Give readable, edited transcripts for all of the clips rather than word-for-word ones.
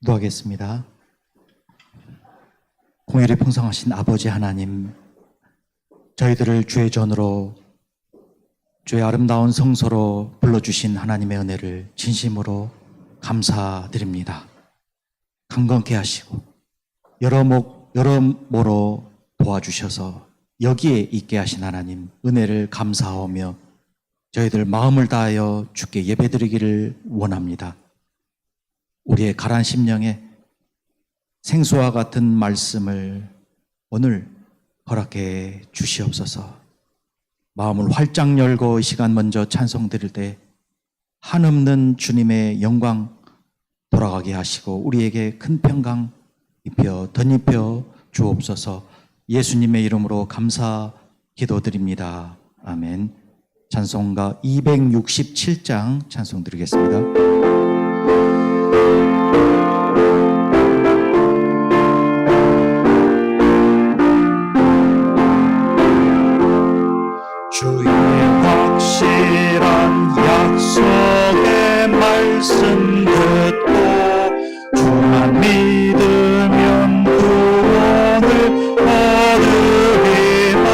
기도하겠습니다. 공의를 풍성하신 아버지 하나님, 저희들을 주의 전으로 주의 아름다운 성소로 불러주신 하나님의 은혜를 진심으로 감사드립니다. 강건케 하시고 여러모로 도와주셔서 여기에 있게 하신 하나님 은혜를 감사하며 저희들 마음을 다하여 주께 예배드리기를 원합니다. 우리의 가란 심령에 생수와 같은 말씀을 오늘 허락해 주시옵소서. 마음을 활짝 열고 이 시간 먼저 찬송 드릴 때 한없는 주님의 영광 돌아가게 하시고 우리에게 큰 평강 덧입혀 주옵소서. 예수님의 이름으로 감사 기도드립니다. 아멘. 찬송가 267장 찬송 드리겠습니다. 주의 확실한 약속의 말씀 듣고 주만 믿으면 구원을 얻으리라.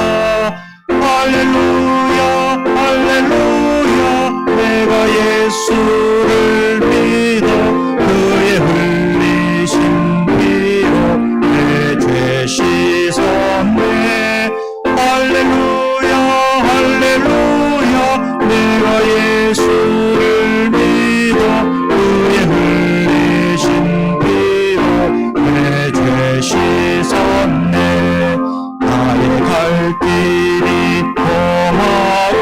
할렐루야 할렐루야. 내가 예수를 믿어 그의 흘리신 피로 내 죄 씻었네. 할렐루야 할렐루야. 내가 예수를 믿어 그의 흘리신 피로 내 죄 씻었네. 나의 갈 길이 험하고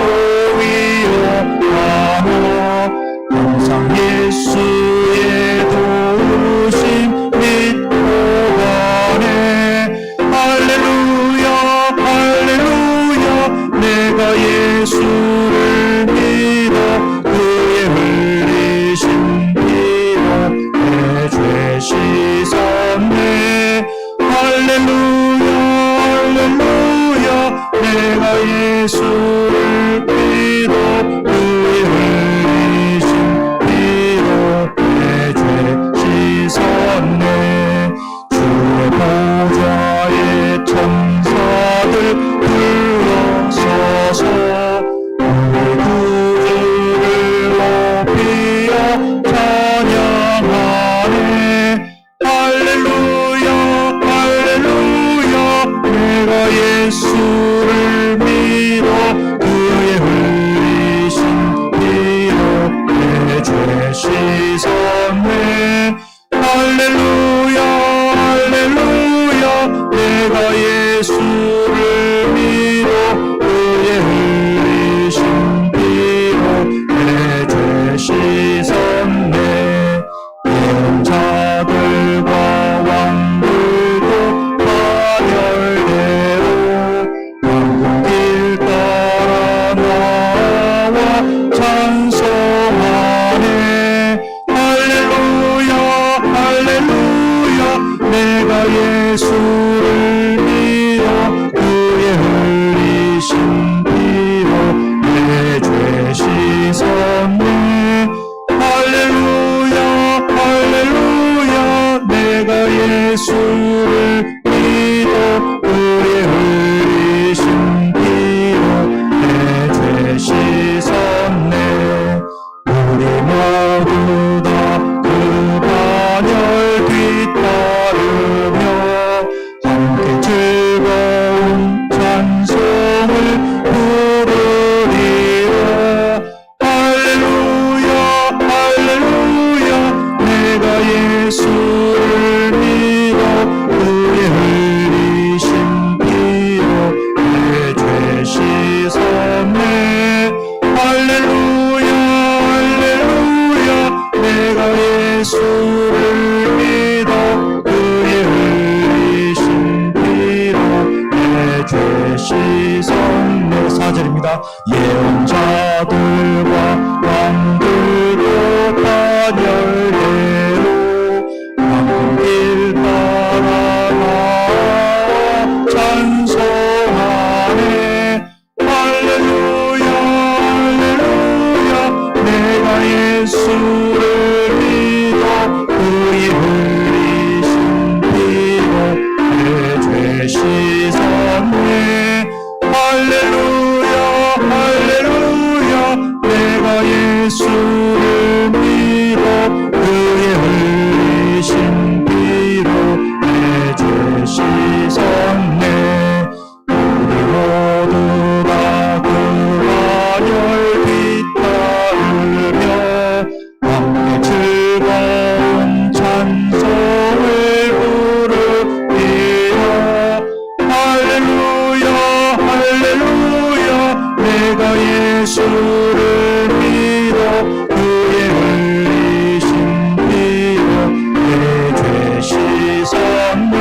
위험하고 항상 예수의 도우심 믿고 가네. 할렐루야 할렐루야. 내가 예수를 믿어 그의 흘리신 피로 내 죄 씻었네. 할렐루야 할렐루야. 내가 예수를 믿어 그의 흘리신 피로 내 죄 씻었네. 주의 보좌에 천사들 불러서서 우리 구주를 높이어 찬양하네. 할렐루야 할렐루야. 내가 예수를 믿어 그의 흘리신 피로 내 죄 씻었네. 할렐루야 할렐루야. 내가 예수를 믿어 그의 흘리신 피로 내 죄 씻었네. 예언자들과 왕들도 파멸대로 왕궁길 따라 나와 찬송하네. 할렐루야 할렐루야. 내가 예수를 믿어 그의 흘리신 피로 내 죄 씻었네. 할렐루야 할렐루야. 내가 예수를 믿어 그의 흘리신 피로 내 죄 씻었네. 우리 모두 다 그 반열 뒤따르며 함께 즐거운 찬송을 부르리라. 할렐루야 할렐루야. 내가 예수를 믿어 그의 흘리신 피로 내 죄 씻었네. 할렐루야 할렐루야. 내가 예수를 믿어 그의 흘리신 피로 내 죄 씻었네. 4절입니다. 예언자들과 왕들도 파멸대로 왕궁길 따라 나와 찬송하네. 할렐루야 할렐루야. 내가 예수를 믿어 그의 섰네. 할렐루야 할렐루야 내가 예수를 믿어 그의 흘리신 피로 내 죄 씻었네. 우리 모두 다 그 하늘 뒤따르며 함께 즐거운 찬송을 부르리라. 할렐루야 할렐루야 내가 예수를 믿어 그의 흘리신 피로 내 죄 씻었네.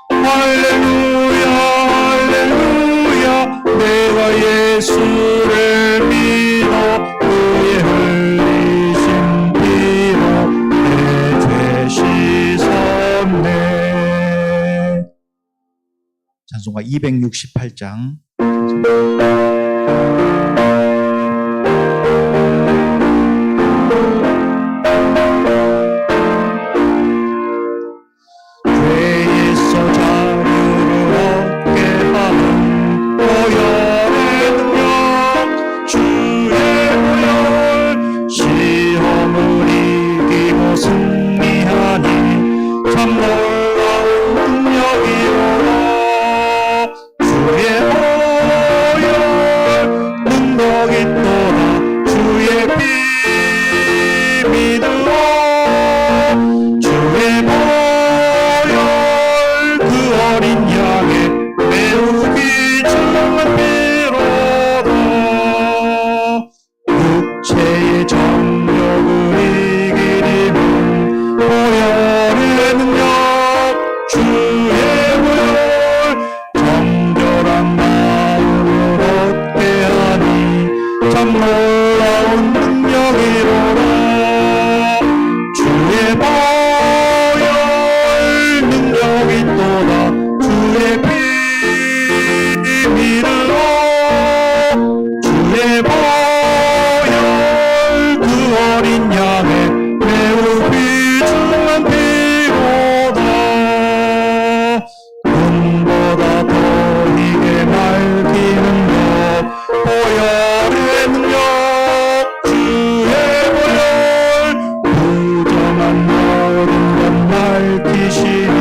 할렐루야 할렐루야 내가 예수를 믿어 그의 흘리신 피로 내 죄 씻었네. 찬송가 268장 죄에서 자유를 얻게 하는 보혈의 능력 주의 보혈 시험을 이기고 승리하니 참 놀라운 능력이로라. 주의 보혈 능력이 또다 주의 피 믿으라. 주의 보혈 그 어린 양의 매우 귀중한 피로다. 육체의 정욕을 이기리면 보혈의 능력 주의 보혈 정결한 마음을 얻게 하니 참 놀라운 능력이로라. 주의 보혈 능력이 또다 주의 피 믿으라. 주의 보혈 그 어린 양의 매우 귀중한 피로다. 눈보다 더 희게 맑히는 것 보혈의 능력 주의 보혈 부정한 모든 것 밝히시니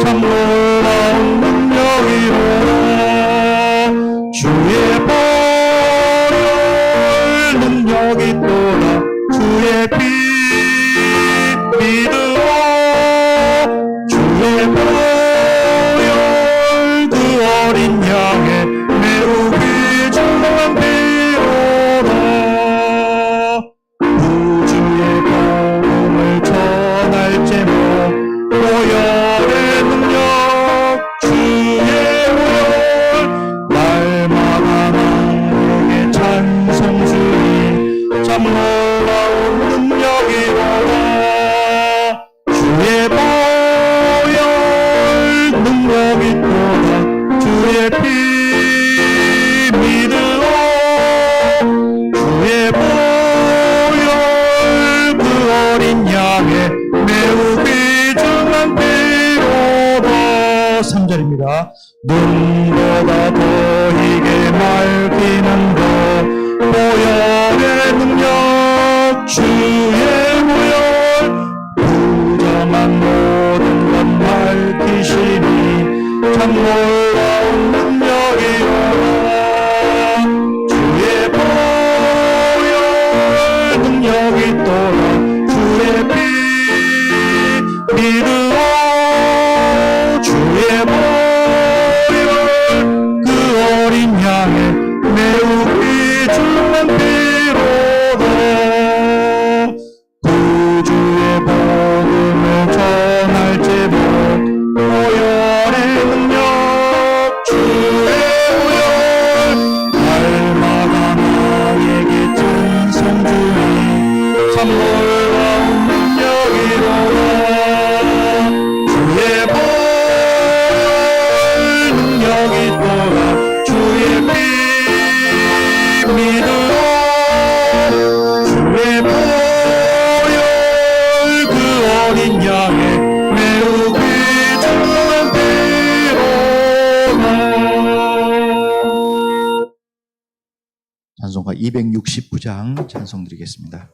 참 놀라운 능력이로라. 주의 보혈 능력이 또다 주의 피 믿으라. 주의 보혈 그 어린 양의 매우 귀중한 피로라. 우주의 복음을 전할 제목 보혈의 능력 주의 보혈 날마다 나에게 찬송 주니 참 놀라운 능력이로라. 주의 보혈 능력이 또다 주의 피 믿으라. 주의 보혈 그 어린 양의 매우 귀중한 피로다. 3절입니다. 눈보다 더 희게 맑히는 것 보혈의 능력 주의 보혈 부정한 모든 것 밝히시니 참 놀라운 능력이로라. 주의 보혈 능력이 또다 주의 피 믿으라. 주의 보혈 그 어린 양의 매우 귀중한 피로다. 구주의 복음을 전할 제목 보혈의 능력 주의 보혈 날마다 나에게 찬송 주니 참 놀라운 능력이로라. 주의 보혈 능력이 또다 주의 피 믿으라. 주의 보혈 그 어린 양의 매우 귀중한 피로다. 찬송가 269장 찬송 드리겠습니다.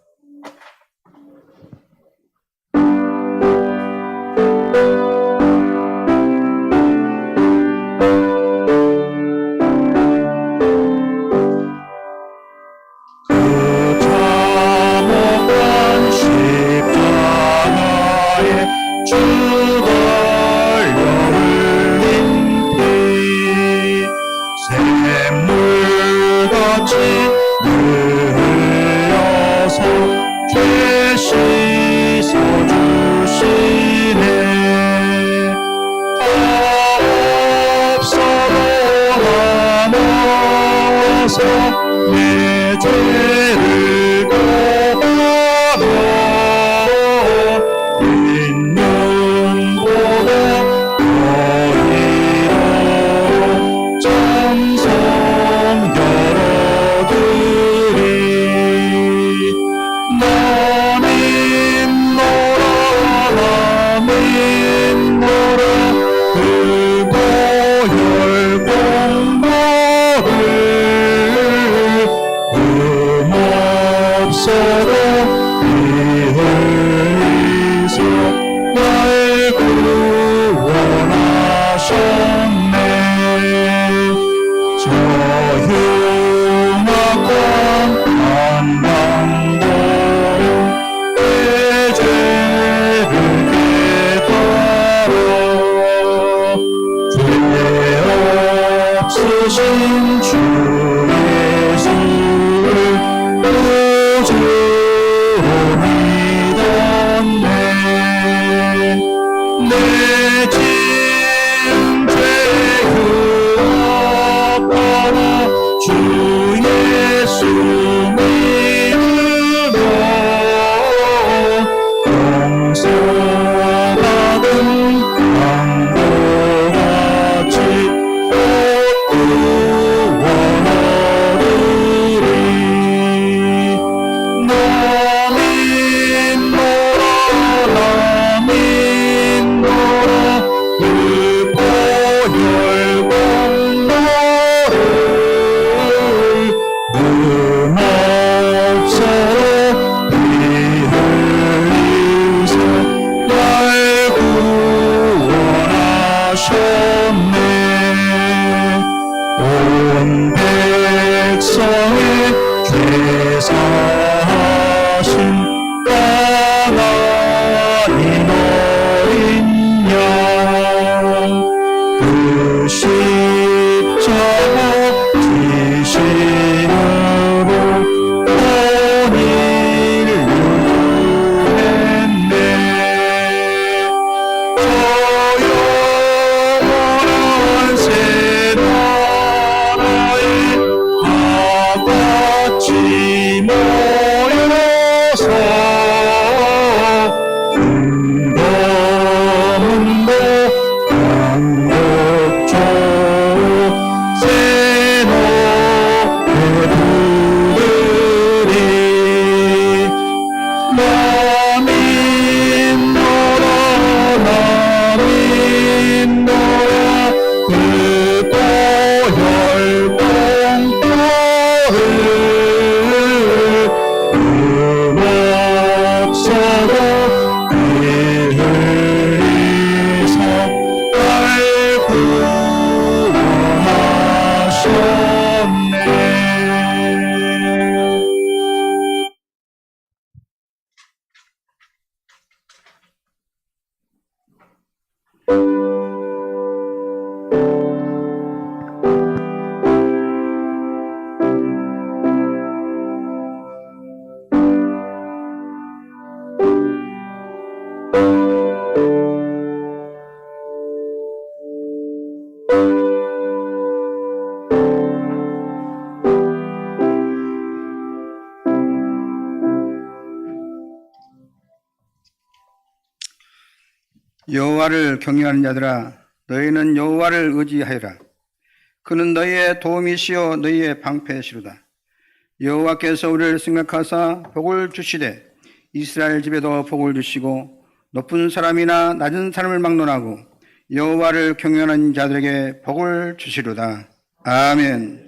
내 죄를 고하며 인명보다 너희로 찬송 열어드리. 나는 너라 그 보혈 공로를 없어도 피 흘리사 날 구원하셨네. 저 흉악한 한방도로 내 죄를 깨달아 죄 없으신 주 예수를 구주로 믿었네. 내 진 죄 흠없더라 주 예수 믿으며 용서받은 강도같이 구원하리리. 나 믿노라 그 보혈 공로를 없어도 피 흘리사 날 구원하셨네. 온 백성의 죄 사하신 까나니 어린 양 그 십자가 지심으로 온 인을 구했네. 저 영원한 새 나라에 다같이 모여서 금검은도 광곡조로 새 노래 부르리. 나 믿노라 그 보혈 공로를 없어도 피 흘리사 날 구원하셨네. 여호와를 경외하는 자들아, 너희는 여호와를 의지하여라. 그는 너희의 도움이시요 너희의 방패시로다. 여호와께서 우리를 생각하사 복을 주시되 이스라엘 집에도 복을 주시고 높은 사람이나 낮은 사람을 막론하고 여호와를 경외하는 자들에게 복을 주시로다. 아멘.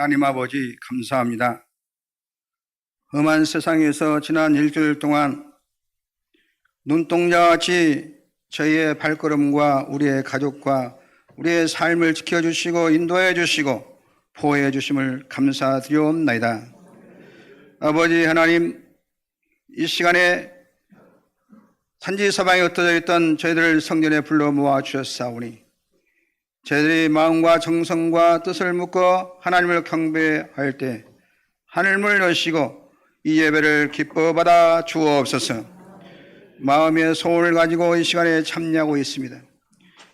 하나님 아버지 감사합니다. 험한 세상에서 지난 일주일 동안 눈동자같이 저희의 발걸음과 우리의 가족과 우리의 삶을 지켜주시고 인도해 주시고 보호해 주심을 감사드리옵나이다. 아버지 하나님, 이 시간에 산지 사방에 흩어져 있던 저희들을 성전에 불러 모아 주셨사오니 저희들이 마음과 정성과 뜻을 묶어 하나님을 경배할 때 하늘문을 여시고 이 예배를 기뻐 받아 주옵소서. 마음의 소원을 가지고 이 시간에 참여하고 있습니다.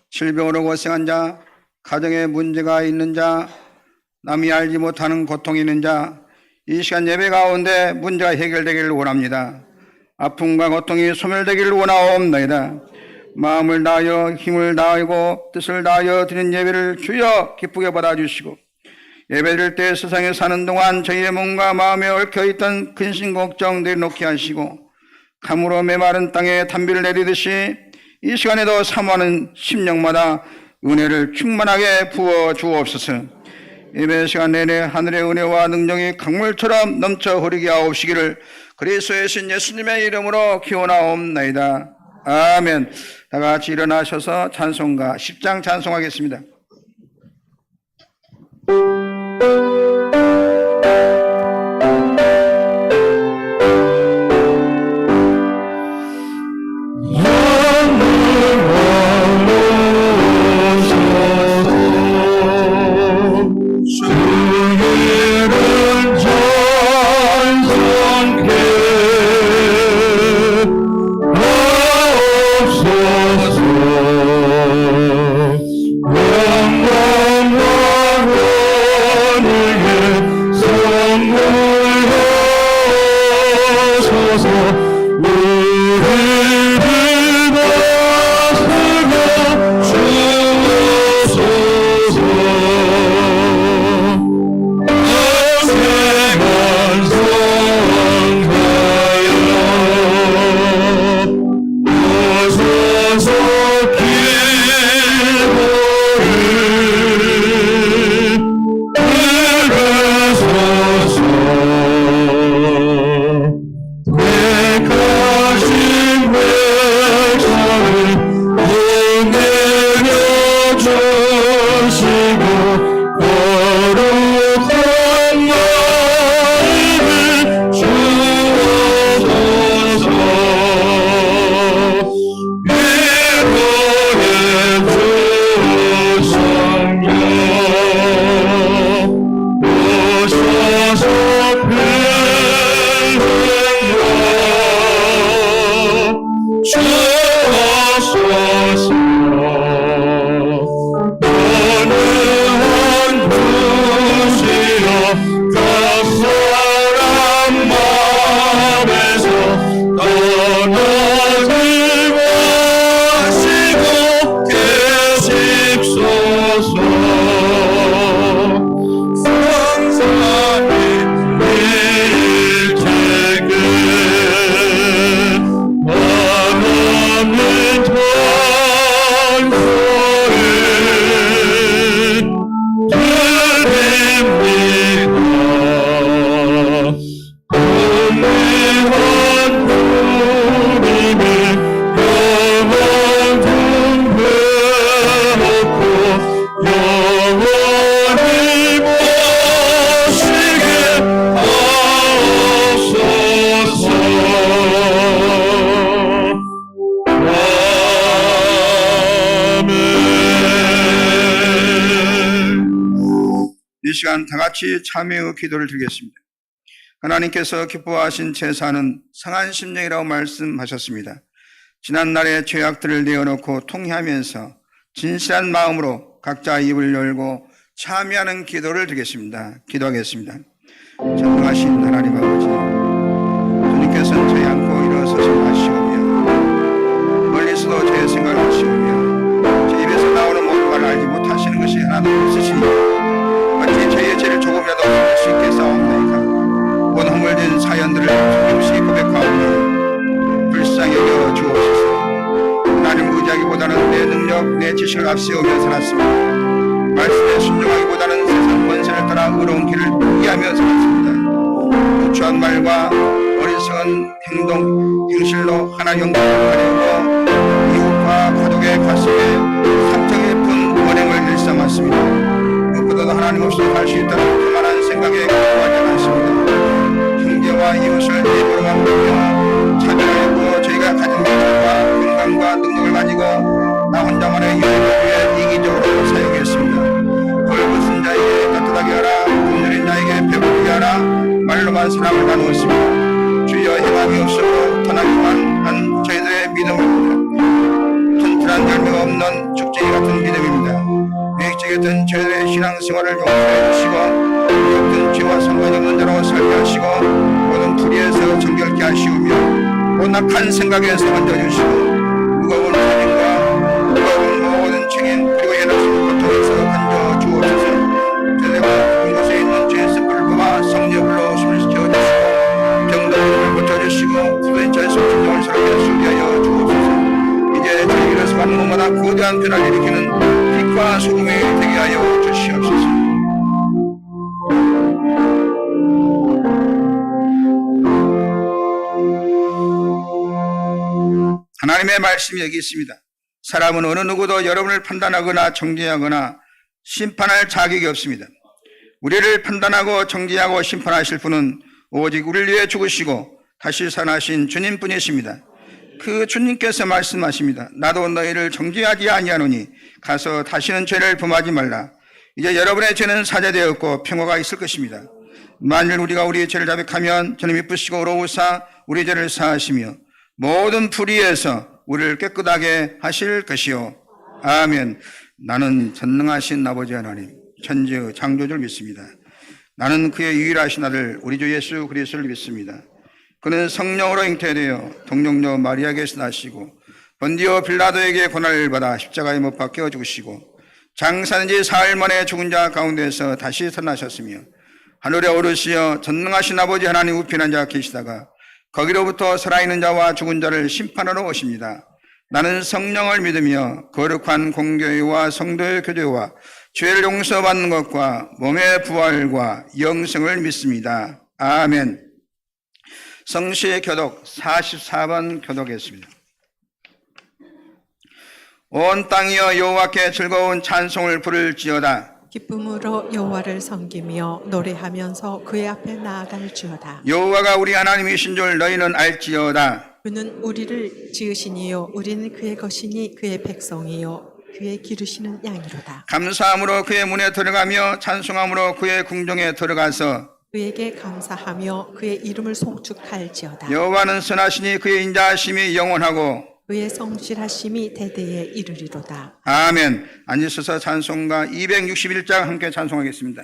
질병으로 고생한 자, 가정에 문제가 있는 자, 남이 알지 못하는 고통이 있는 자, 이 시간 예배 가운데 문제가 해결되기를 원합니다. 아픔과 고통이 소멸되기를 원하옵나이다. 마음을 다하여 힘을 다하고 뜻을 다하여 드리는 예배를 주여 기쁘게 받아주시고 예배드릴 때 세상에 사는 동안 저희의 몸과 마음에 얽혀있던 근심 걱정 내려놓게 하시고 감으로 메마른 땅에 단비를 내리듯이 이 시간에도 사모하는 심령마다 은혜를 충만하게 부어 주옵소서. 예배 시간 내내 하늘의 은혜와 능력이 강물처럼 넘쳐 흐르게 하옵시기를 그리스도의 신 예수님의 이름으로 기원하옵나이다. 아멘. 다 같이 일어나셔서 찬송가 10장 찬송하겠습니다. 이 시간 다 같이 참여의 기도를 드리겠습니다. 하나님께서 기뻐하신 제사는 상한 심령이라고 말씀하셨습니다. 지난날의 죄악들을 내어놓고 통회하면서 진실한 마음으로 각자 입을 열고 참여하는 기도를 드리겠습니다. 기도하겠습니다. 전능하신 하나님 아버지, 주님께서는 저희 않고 일어서서 하시오며 멀리서도 저의 생각을 하시오며 제 입에서 나오는 모든 말을 알지 못하시는 것이 하나도 없으시니 어찌 저희의 죄를 조금이라도 숨길 수 있게 싸움나이까. 온 허물된 사연들을 조금씩 고백하오니 불쌍히 여겨 주옵소서. 하나님 의지하기보다는 내 능력, 내 지식을 앞세우며 살았습니다. 말씀에 순종하기보다는 세상 권세를 따라 의로운 길을 포기하며 살았습니다. 부추한 말과 어리석은 행동, 행실로 하나 영광을 가리고 이웃과 가족의 가슴에 상처 깊은 언행을 일삼았습니다. 무엇보다도 하나님 없이 살 수 있다는 그만한 생각에 구하지 않았습니다. 형제와 이웃을 입으로만 보며 차별하였고 저희가 가진 기술과 건강과 능력을 가지고 나 혼자만의 유익을 위해 이기적으로 사용했습니다. 벌거벗은 자에게 따뜻하게 하라, 굶주린 자에게 배부르게 하라, 말로만 사랑을 나누었습니다. 주여 행함이 없어도 터나기만 한 저희들의 믿음입니다. 튼튼한 열매가 없는 죽쟁이 같은 믿음입니다. 계획적이었던 저희들의 신앙생활을 용서해 주시고 어떤 죄와 상관이 없는 자로 살게 하시고 모든 불의에서 정결케 하시오며 온악한 생각에서 건져주시고 무거운 책임과 무거운 모든 책임 그리고 연합심을 고통에서 건져 주옵소서. 저희가 이곳에 있는 죄의 습불을 뽑아 성령의 불로 숨을 시켜주시고 병들을 고쳐주시고 부서진 자의 속심정을 새롭게 수리하여 주옵소서. 이제 저희에게서 받는 것마다 거대한 변화를 일으키는 빛과 소금이 되게 하여 주시옵소서. 하나님의 말씀이 여기 있습니다. 사람은 어느 누구도 여러분을 판단하거나 정죄하거나 심판할 자격이 없습니다. 우리를 판단하고 정죄하고 심판하실 분은 오직 우리를 위해 죽으시고 다시 살아나신 주님뿐이십니다. 그 주님께서 말씀하십니다. 나도 너희를 정죄하지 아니하노니 가서 다시는 죄를 범하지 말라. 이제 여러분의 죄는 사죄되었고 평화가 있을 것입니다. 만일 우리가 우리의 죄를 자백하면 저는 미쁘시고 의로우사 우리 죄를 사하시며 모든 불의에서 우리를 깨끗하게 하실 것이요. 아멘. 나는 전능하신 아버지 하나님 천지의 창조주를 믿습니다. 나는 그의 유일하신 아들 우리 주 예수 그리스도를 믿습니다. 그는 성령으로 잉태되어 동정녀 마리아에게서 나시고 본디오 빌라도에게 고난을 받아 십자가에 못 박혀 죽으시고 장사된 지 사흘 만에 죽은 자 가운데서 다시 살아나셨으며 하늘에 오르시어 전능하신 아버지 하나님 우편에 앉아 계시다가 거기로부터 살아있는 자와 죽은 자를 심판하러 오십니다. 나는 성령을 믿으며 거룩한 공교회와 성도의 교제와 죄를 용서받는 것과 몸의 부활과 영생을 믿습니다. 아멘. 성시의 교독 44번 교독했습니다. 온 땅이여 여호와께 즐거운 찬송을 부를지어다. 기쁨으로 여호와를 섬기며 노래하면서 그의 앞에 나아갈지어다. 여호와가 우리 하나님이신 줄 너희는 알지어다. 그는 우리를 지으시니요 우리는 그의 것이니 그의 백성이요 그의 기르시는 양이로다. 감사함으로 그의 문에 들어가며 찬송함으로 그의 궁정에 들어가서 그에게 감사하며 그의 이름을 송축할지어다. 여호와는 선하시니 그의 인자하심이 영원하고 그의 성실하심이 대대에 이르리로다. 아멘. 앉으셔서 찬송가 261장 함께 찬송하겠습니다.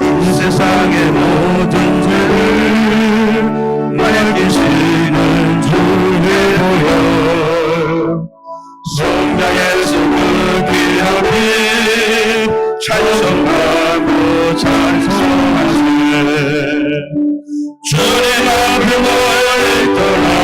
이 세상의 모든 죄를 맡기시는 주의 보혈 성장에서 그 귀하게 찬송하고 찬송하세 주님 앞에 멀리 떠나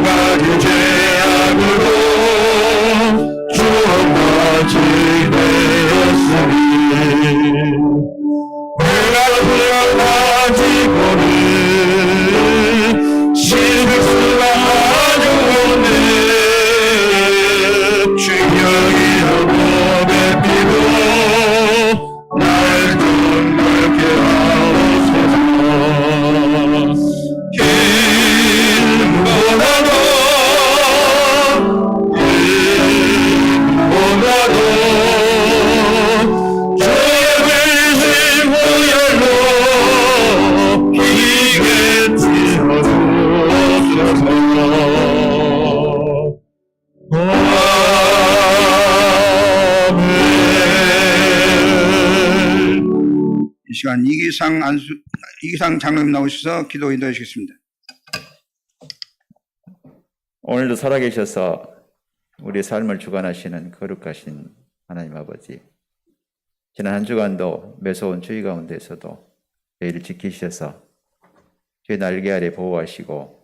가지 죄악으로 주어까지 되었으니 내가 가지고는 씻을 수가 아주 없네. 충격이여 법의 피로 날 정결케 하옵소서. 길 보나도 주의 불신 보혈로 피게 찌어주옵소서. 아멘. 이 시간 이기상 장로님 나오셔서 기도 인도해 주시겠습니다. 오늘도 살아계셔서 우리 삶을 주관하시는 거룩하신 하나님 아버지, 지난 한 주간도 매서운 추위 가운데서도 저희를 지키셔서 주의 날개 아래 보호하시고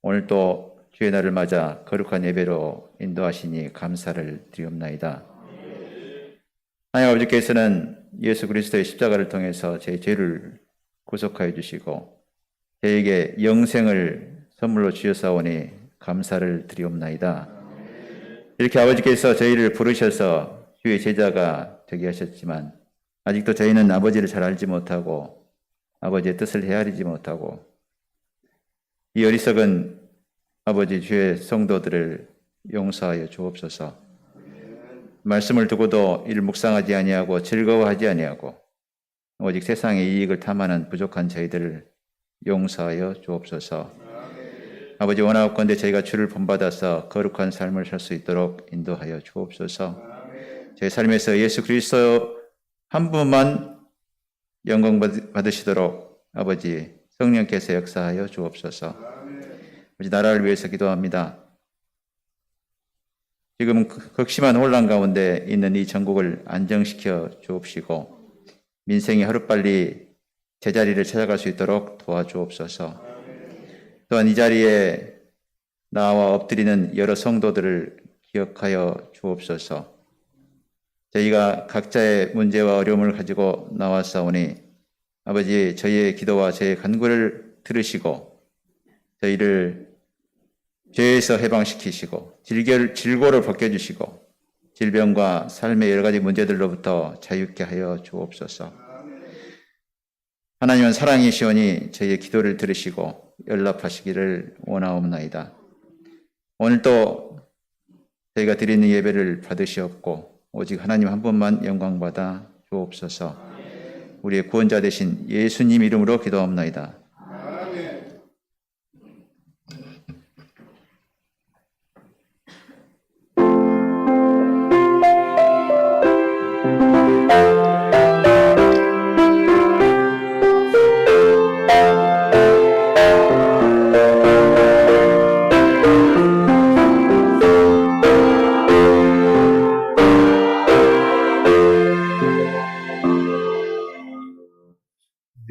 오늘 또 주의 날을 맞아 거룩한 예배로 인도하시니 감사를 드리옵나이다. 하나님 아버지께서는 예수 그리스도의 십자가를 통해서 제 죄를 구속하여 주시고 저에게 영생을 선물로 주셨사오니 감사를 드리옵나이다. 이렇게 아버지께서 저희를 부르셔서 주의 제자가 되게 하셨지만 아직도 저희는 아버지를 잘 알지 못하고 아버지의 뜻을 헤아리지 못하고 이 어리석은 아버지 주의 성도들을 용서하여 주옵소서. 말씀을 두고도 이를 묵상하지 아니하고 즐거워하지 아니하고 오직 세상의 이익을 탐하는 부족한 저희들을 용서하여 주옵소서. 아버지 원하옵건대 저희가 주를 본받아서 거룩한 삶을 살 수 있도록 인도하여 주옵소서. 저희 삶에서 예수 그리스도 한 분만 영광 받으시도록 아버지 성령께서 역사하여 주옵소서. 아버지 나라를 위해서 기도합니다. 지금 극심한 혼란 가운데 있는 이 전국을 안정시켜 주옵시고 민생이 하루빨리 제자리를 찾아갈 수 있도록 도와주옵소서. 또한 이 자리에 나와 엎드리는 여러 성도들을 기억하여 주옵소서. 저희가 각자의 문제와 어려움을 가지고 나왔사오니 아버지 저희의 기도와 저희의 간구를 들으시고 저희를 죄에서 해방시키시고 질고를 벗겨주시고 질병과 삶의 여러 가지 문제들로부터 자유케 하여 주옵소서. 하나님은 사랑이시오니 저희의 기도를 들으시고 연락하시기를 원하옵나이다. 오늘도 저희가 드리는 예배를 받으시옵고 오직 하나님 한 분만 영광받아 주옵소서. 우리의 구원자 되신 예수님 이름으로 기도합나이다.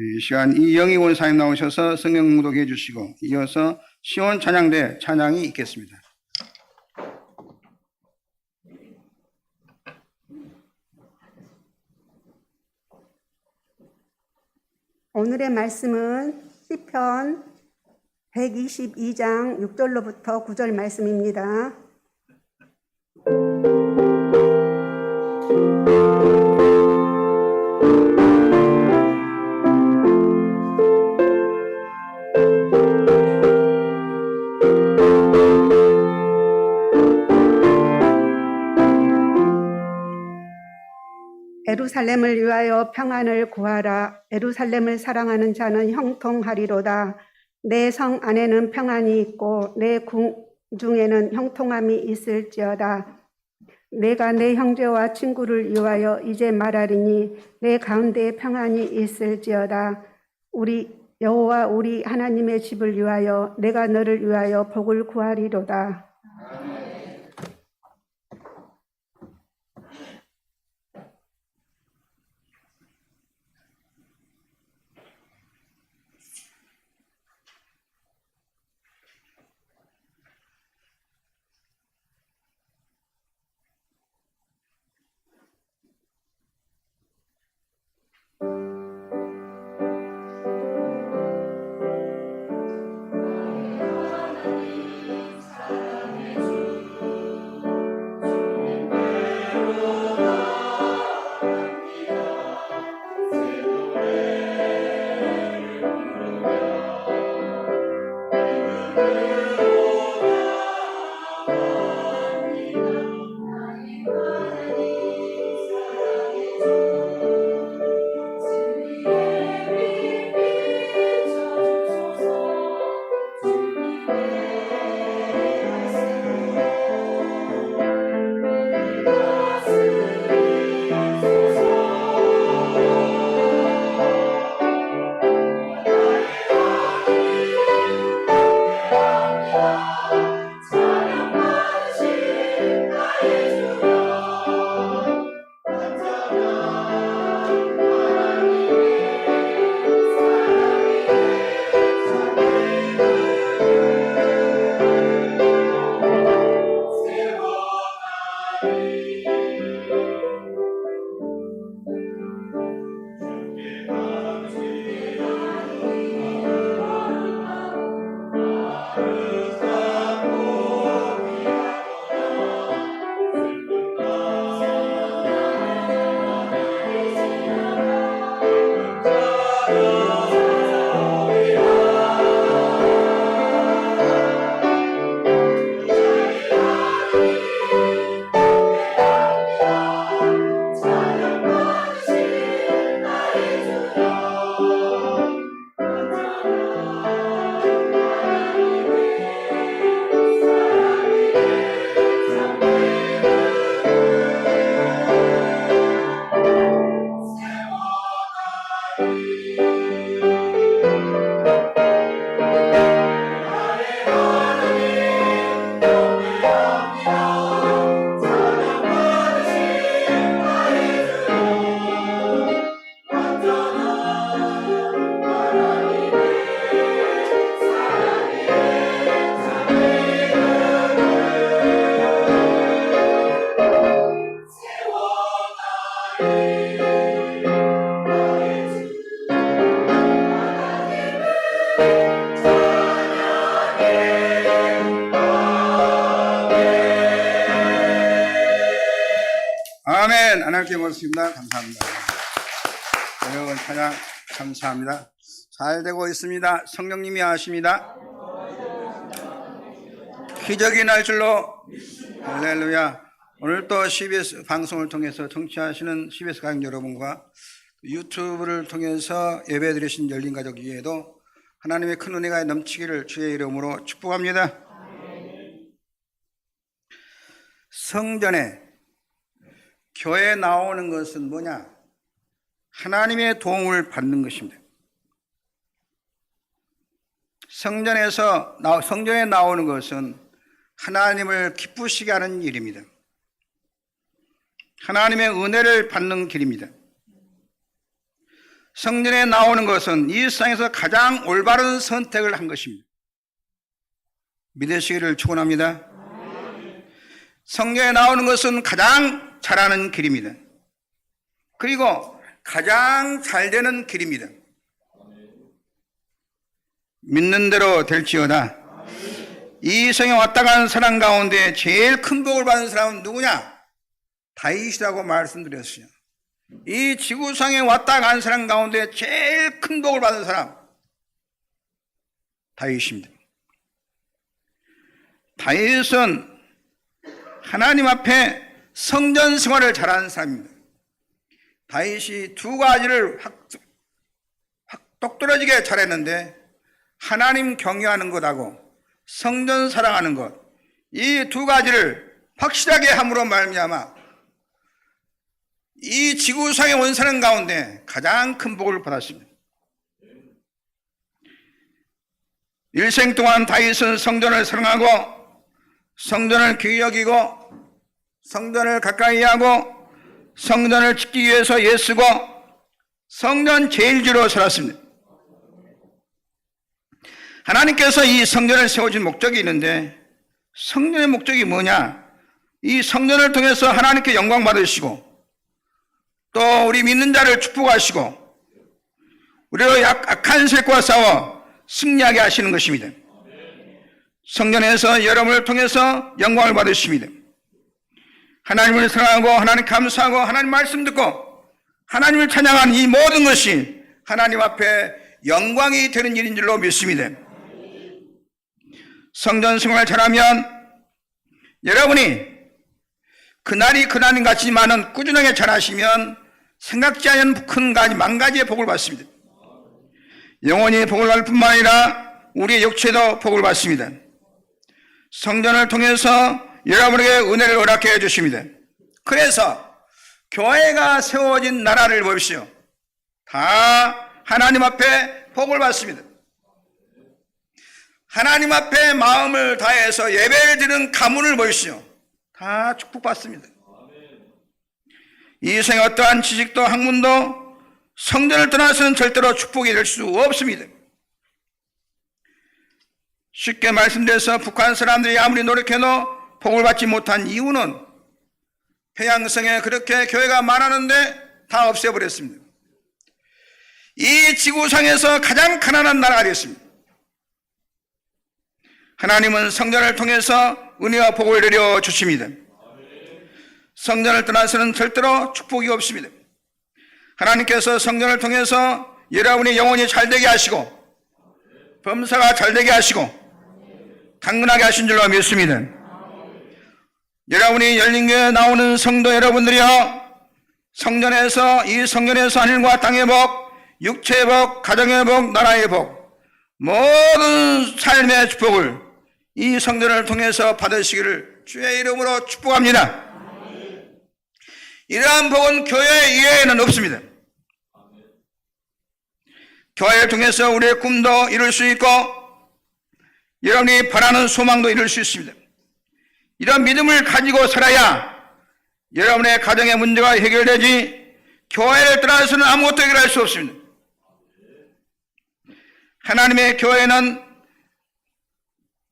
이 시간 이영희 원사님 나오셔서 성경 묵독해 주시고 이어서 시온 찬양대 찬양이 있겠습니다. 오늘의 말씀은 시편 122장 6절로부터 9절 말씀입니다. 에루살렘을 위하여 평안을 구하라. 에루살렘을 사랑하는 자는 형통하리로다. 내 성 안에는 평안이 있고 내 궁중에는 형통함이 있을지어다. 내가 내 형제와 친구를 위하여 이제 말하리니 내 가운데에 평안이 있을지어다. 우리 여호와 우리 하나님의 집을 위하여 내가 너를 위하여 복을 구하리로다. 아멘. 하나님께 고맙습니다. 감사합니다. 여러분 찬양 감사합니다. 잘 되고 있습니다. 성령님이 하십니다. 기적이 날 줄로 할렐루야. 오늘 또 CBS 방송을 통해서 청취하시는 CBS 가족 여러분과 유튜브를 통해서 예배드리신 열린 가족 위에도 하나님의 큰 은혜가 넘치기를 주의 이름으로 축복합니다. 성전에 교회에 나오는 것은 뭐냐? 하나님의 도움을 받는 것입니다. 성전에 나오는 것은 하나님을 기쁘시게 하는 일입니다. 하나님의 은혜를 받는 길입니다. 성전에 나오는 것은 이 세상에서 가장 올바른 선택을 한 것입니다. 믿으시기를 축원합니다. 성전에 나오는 것은 가장 잘하는 길입니다. 그리고 가장 잘 되는 길입니다. 믿는 대로 될지어다. 이 성에 왔다 간 사람 가운데 제일 큰 복을 받은 사람은 누구냐? 다윗이라고 말씀드렸어요. 이 지구상에 왔다 간 사람 가운데 제일 큰 복을 받은 사람 다윗입니다. 다윗은 하나님 앞에 성전 생활을 잘하는 사람입니다. 다윗이 두 가지를 똑떨어지게 잘했는데 하나님 경외하는 것하고 성전 사랑하는 것, 이 두 가지를 확실하게 함으로 말미암아 이 지구상에 온 사람 가운데 가장 큰 복을 받았습니다. 일생 동안 다윗은 성전을 사랑하고 성전을 귀히 여기고 성전을 가까이 하고 성전을 지키기 위해서 애쓰고 성전 제일주로 살았습니다. 하나님께서 이 성전을 세워준 목적이 있는데 성전의 목적이 뭐냐? 이 성전을 통해서 하나님께 영광 받으시고 또 우리 믿는 자를 축복하시고 우리로 악한 세력과 싸워 승리하게 하시는 것입니다. 성전에서 여러분을 통해서 영광을 받으십니다. 하나님을 사랑하고 하나님 감사하고 하나님 말씀 듣고 하나님을 찬양하는 이 모든 것이 하나님 앞에 영광이 되는 일인 줄로 믿습니다. 성전 생활을 잘하면 여러분이 그날이 그날인 같지만은 꾸준하게 잘하시면 생각지 않은 큰 가지 만가지의 복을 받습니다. 영원히 복을 받을 뿐만 아니라 우리의 육체도 복을 받습니다. 성전을 통해서 여러분에게 은혜를 허락해 주십니다. 그래서 교회가 세워진 나라를 보십시오. 다 하나님 앞에 복을 받습니다. 하나님 앞에 마음을 다해서 예배를 드리는 가문을 보십시오. 다 축복받습니다. 이 생에 어떠한 지식도 학문도 성전을 떠나서는 절대로 축복이 될 수 없습니다. 쉽게 말씀드려서 북한 사람들이 아무리 노력해도 복을 받지 못한 이유는 평양성에 그렇게 교회가 많았는데 다 없애버렸습니다. 이 지구상에서 가장 가난한 나라가 되었습니다. 하나님은 성전을 통해서 은혜와 복을 내려 주십니다. 성전을 떠나서는 절대로 축복이 없습니다. 하나님께서 성전을 통해서 여러분이 영혼이 잘되게 하시고 범사가 잘되게 하시고 강건하게 하신 줄로 믿습니다. 여러분이 열린교회에 나오는 성도 여러분들이여, 성전에서 이 성전에서 하늘과 땅의 복, 육체의 복, 가정의 복, 나라의 복, 모든 삶의 축복을 이 성전을 통해서 받으시기를 주의 이름으로 축복합니다. 이러한 복은 교회 이외에는 없습니다. 교회를 통해서 우리의 꿈도 이룰 수 있고 여러분이 바라는 소망도 이룰 수 있습니다. 이런 믿음을 가지고 살아야 여러분의 가정의 문제가 해결되지 교회를 떠나서는 아무것도 해결할 수 없습니다. 하나님의 교회는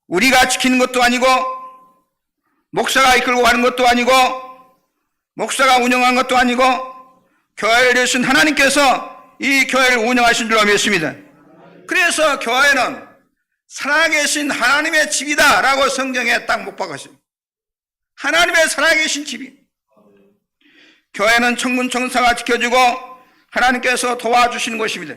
우리가 지키는 것도 아니고 목사가 이끌고 가는 것도 아니고 목사가 운영한 것도 아니고 교회를 내신 하나님께서 이 교회를 운영하신 줄로 믿습니다. 그래서 교회는 살아계신 하나님의 집이다 라고 성경에 딱 못 박았어요. 하나님의 살아계신 집이. 교회는 청문청사가 지켜주고 하나님께서 도와주시는 것입니다.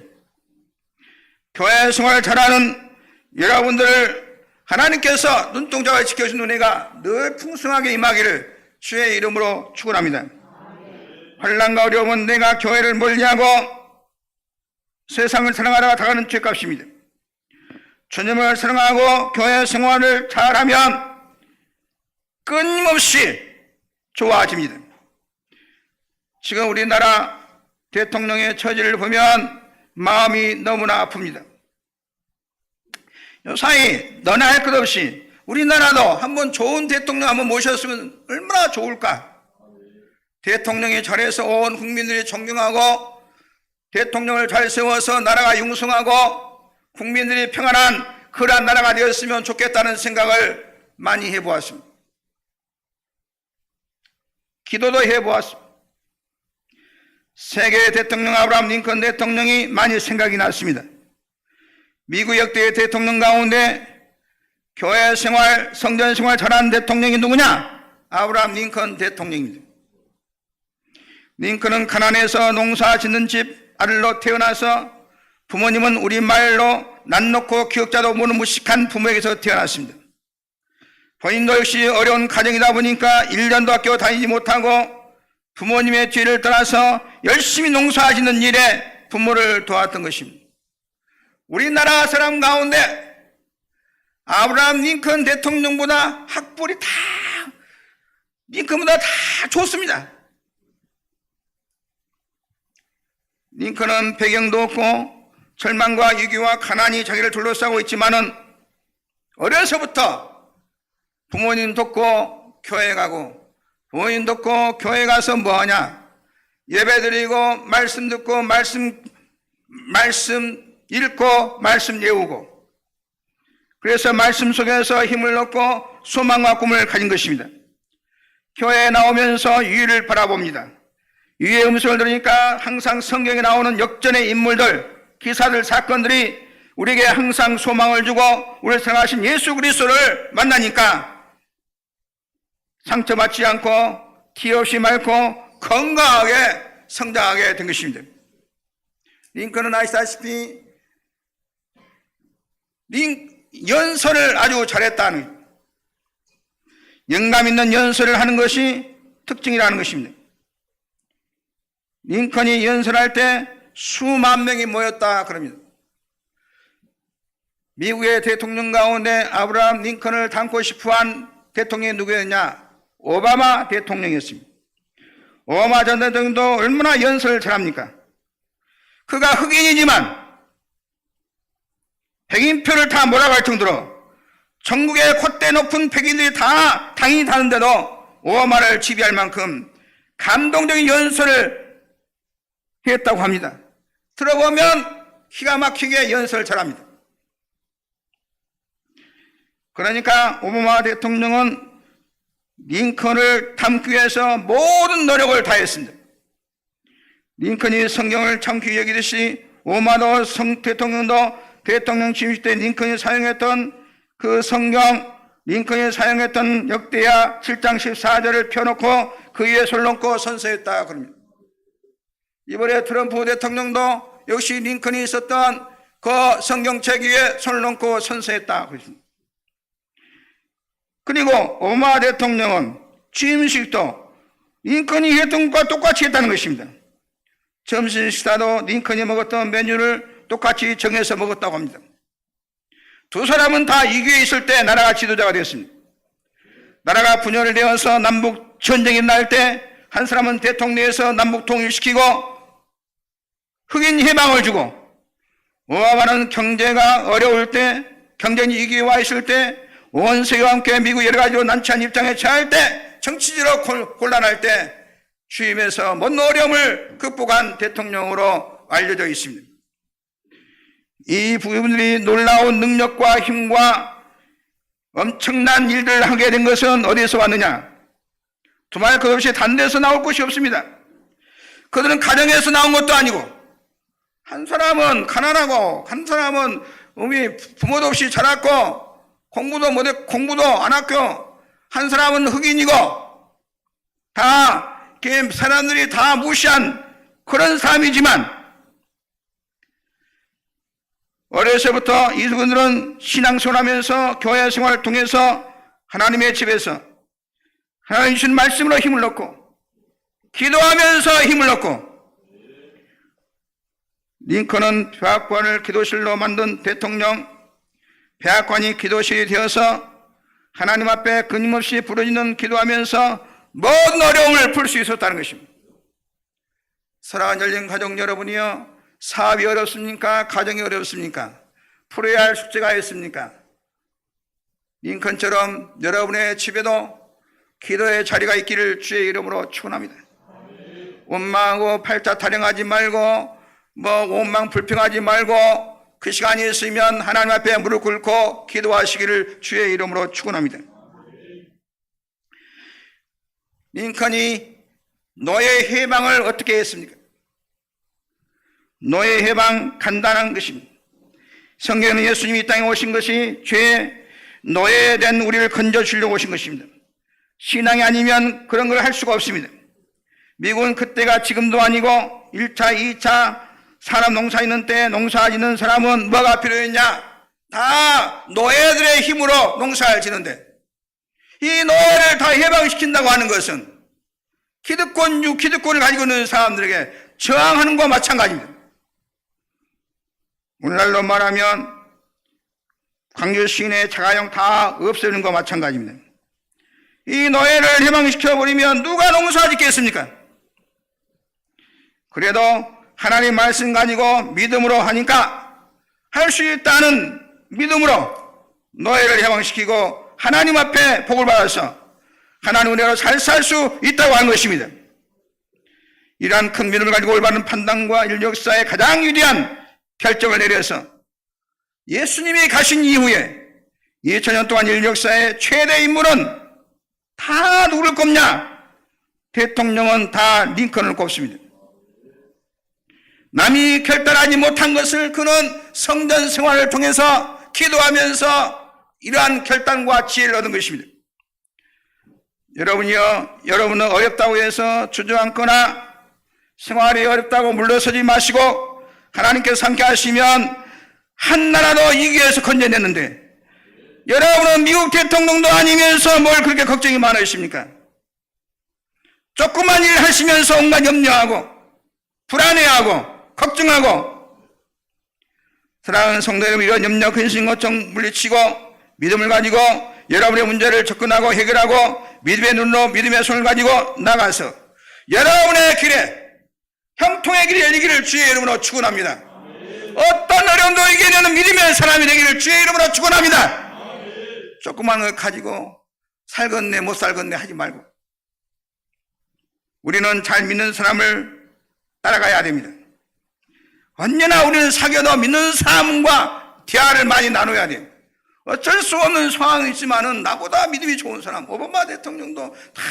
교회 생활을 잘하는 여러분들을 하나님께서 눈동자를 지켜주신 은혜가 늘 풍성하게 임하기를 주의 이름으로 축원합니다. 환난과 어려움은 내가 교회를 멀리하고 세상을 사랑하다가 다가는 죄값입니다. 주님을 사랑하고 교회 생활을 잘하면 끊임없이 좋아집니다. 지금 우리나라 대통령의 처지를 보면 마음이 너무나 아픕니다. 요사이 너나 할 것 없이 우리나라도 한번 좋은 대통령 한번 모셨으면 얼마나 좋을까. 대통령이 잘해서 온 국민들이 존경하고 대통령을 잘 세워서 나라가 융성하고 국민들이 평안한 그러한 나라가 되었으면 좋겠다는 생각을 많이 해보았습니다. 기도도 해보았습니다. 세계 대통령 아브라함 링컨 대통령이 많이 생각이 났습니다. 미국 역대 대통령 가운데 교회 생활, 성전 생활 잘하는 대통령이 누구냐? 아브라함 링컨 대통령입니다. 링컨은 가난해서 농사 짓는 집 아들로 태어나서 부모님은 우리말로 난 놓고 기억자도 모르는 무식한 부모에게서 태어났습니다. 본인도 역시 어려운 가정이다 보니까 1년도 학교 다니지 못하고 부모님의 뒤를 따라서 열심히 농사 짓는 일에 부모를 도왔던 것입니다. 우리나라 사람 가운데 아브라함 링컨 대통령보다 학벌이 다 링컨보다 다 좋습니다. 링컨은 배경도 없고 절망과 위기와 가난이 자기를 둘러싸고 있지만은 어려서부터 부모님 돕고 교회 가고 부모님 돕고 교회 가서 뭐하냐? 예배 드리고 말씀 듣고 말씀 읽고 말씀 외우고 그래서 말씀 속에서 힘을 얻고 소망과 꿈을 가진 것입니다. 교회에 나오면서 유의를 바라봅니다. 유의의 음성을 들으니까 항상 성경에 나오는 역전의 인물들, 기사들, 사건들이 우리에게 항상 소망을 주고 우리를 사랑하신 예수 그리스도를 만나니까 상처받지 않고 티 없이 맑고 건강하게 성장하게 된 것입니다. 링컨은 아시다시피 연설을 아주 잘했다는, 영감 있는 연설을 하는 것이 특징이라는 것입니다. 링컨이 연설할 때 수만 명이 모였다 그럽니다. 미국의 대통령 가운데 아브라함 링컨을 닮고 싶어한 대통령이 누구였냐? 오바마 대통령이었습니다. 오바마 전 대통령도 얼마나 연설을 잘합니까? 그가 흑인이지만 백인표를 다 몰아갈 정도로 전국의 콧대 높은 백인들이 다 당이 다는데도 오바마를 지배할 만큼 감동적인 연설을 했다고 합니다. 들어보면 기가 막히게 연설을 잘합니다. 그러니까 오바마 대통령은 링컨을 닮기 위해서 모든 노력을 다했습니다. 링컨이 성경을 참 귀히 여기듯이 오바마도 대통령도 대통령 취임 때 링컨이 사용했던 그 성경, 링컨이 사용했던 역대하 7장 14절을 펴놓고 그 위에 손 얹고 선서했다 그럽니다. 이번에 트럼프 대통령도 역시 링컨이 있었던 그 성경책 위에 손을 얹고 선서했다 그랬습니다. 그리고 오바마 대통령은 취임식도 링컨이 했던 것과 똑같이 했다는 것입니다. 점심 식사도 링컨이 먹었던 메뉴를 똑같이 정해서 먹었다고 합니다. 두 사람은 다 이교에 있을 때 나라가 지도자가 되었습니다. 나라가 분열이 되어서 남북 전쟁이 날 때 한 사람은 대통령에서 남북 통일시키고 흑인 해방을 주고, 오바마는 경제가 어려울 때, 경쟁이 위기에 와 있을 때, 온 세계와 함께 미국 여러 가지로 난처한 입장에 처할 때, 정치적으로 곤란할 때 취임해서 모든 어려움을 극복한 대통령으로 알려져 있습니다. 이 부분들이 놀라운 능력과 힘과 엄청난 일들을 하게 된 것은 어디서 왔느냐? 두말 것 없이 다른 데서 나올 것이 없습니다. 그들은 가정에서 나온 것도 아니고, 한 사람은 가난하고 한 사람은 부모도 없이 자랐고 공부도 못해 공부도 안 했고, 한 사람은 흑인이고, 다 사람들이 다 무시한 그런 사람이지만 어려서부터 이분들은 신앙생활하면서 교회 생활을 통해서 하나님의 집에서 하나님 주신 말씀으로 힘을 얻고 기도하면서 힘을 얻고, 링컨은 백악관을 기도실로 만든 대통령, 백악관이 기도실이 되어서 하나님 앞에 끊임없이 부르짖는 기도하면서 모든 어려움을 풀 수 있었다는 것입니다. 사랑하는 열린 가족 여러분이요, 사업이 어렵습니까? 가정이 어렵습니까? 풀어야 할 숙제가 있습니까? 링컨처럼 여러분의 집에도 기도의 자리가 있기를 주의 이름으로 축원합니다. 원망하고 팔자 타령하지 말고 원망 불평하지 말고 그 시간이 있으면 하나님 앞에 무릎 꿇고 기도하시기를 주의 이름으로 축원합니다. 링컨이 노예 해방을 어떻게 했습니까? 노예 해방 간단한 것입니다. 성경은 예수님이 이 땅에 오신 것이 죄 노예된 우리를 건져주려고 오신 것입니다. 신앙이 아니면 그런 걸 할 수가 없습니다. 미국은 그때가 지금도 아니고 1차, 2차 사람 농사 짓는 때 농사 짓는 사람은 뭐가 필요했냐? 다 노예들의 힘으로 농사를 짓는데, 이 노예를 다 해방시킨다고 하는 것은 기득권을 가지고 있는 사람들에게 저항하는 것과 마찬가지입니다. 오늘날로 말하면 광주 시인의 자가용 다 없애는 것과 마찬가지입니다. 이 노예를 해방시켜버리면 누가 농사 짓겠습니까? 그래도 하나님 말씀 가지고 믿음으로 하니까 할 수 있다는 믿음으로 노예를 해방시키고 하나님 앞에 복을 받아서 하나님 은혜로 잘 살 수 있다고 하는 것입니다. 이러한 큰 믿음을 가지고 올바른 판단과 인류 역사의 가장 위대한 결정을 내려서 예수님이 가신 이후에 2000년 동안 인류 역사의 최대 인물은 다 누구를 꼽냐? 대통령은 다 링컨을 꼽습니다. 남이 결단하지 못한 것을 그는 성전 생활을 통해서 기도하면서 이러한 결단과 지혜를 얻은 것입니다. 여러분이요, 여러분은 어렵다고 해서 주저앉거나 생활이 어렵다고 물러서지 마시고 하나님께서 함께 하시면 한 나라도 이기에서 건져냈는데 여러분은 미국 대통령도 아니면서 뭘 그렇게 걱정이 많으십니까? 조그만 일 하시면서 온갖 염려하고 불안해하고 걱정하고. 사랑하는 성도 여러분, 이런 염려, 근심, 걱정 물리치고 믿음을 가지고 여러분의 문제를 접근하고 해결하고 믿음의 눈으로 믿음의 손을 가지고 나가서 여러분의 길에 형통의 길이 열리기를 주의 이름으로 축원합니다. 어떤 어려움도 이겨내는 믿음의 사람이 되기를 주의 이름으로 축원합니다. 조그만 걸 가지고 살겠네 못 살겠네 하지 말고 우리는 잘 믿는 사람을 따라가야 됩니다. 언제나 우리는 사귀어도 믿는 사람과 대화를 많이 나눠야 돼요. 어쩔 수 없는 상황이 있지만은 나보다 믿음이 좋은 사람, 오바마 대통령도 다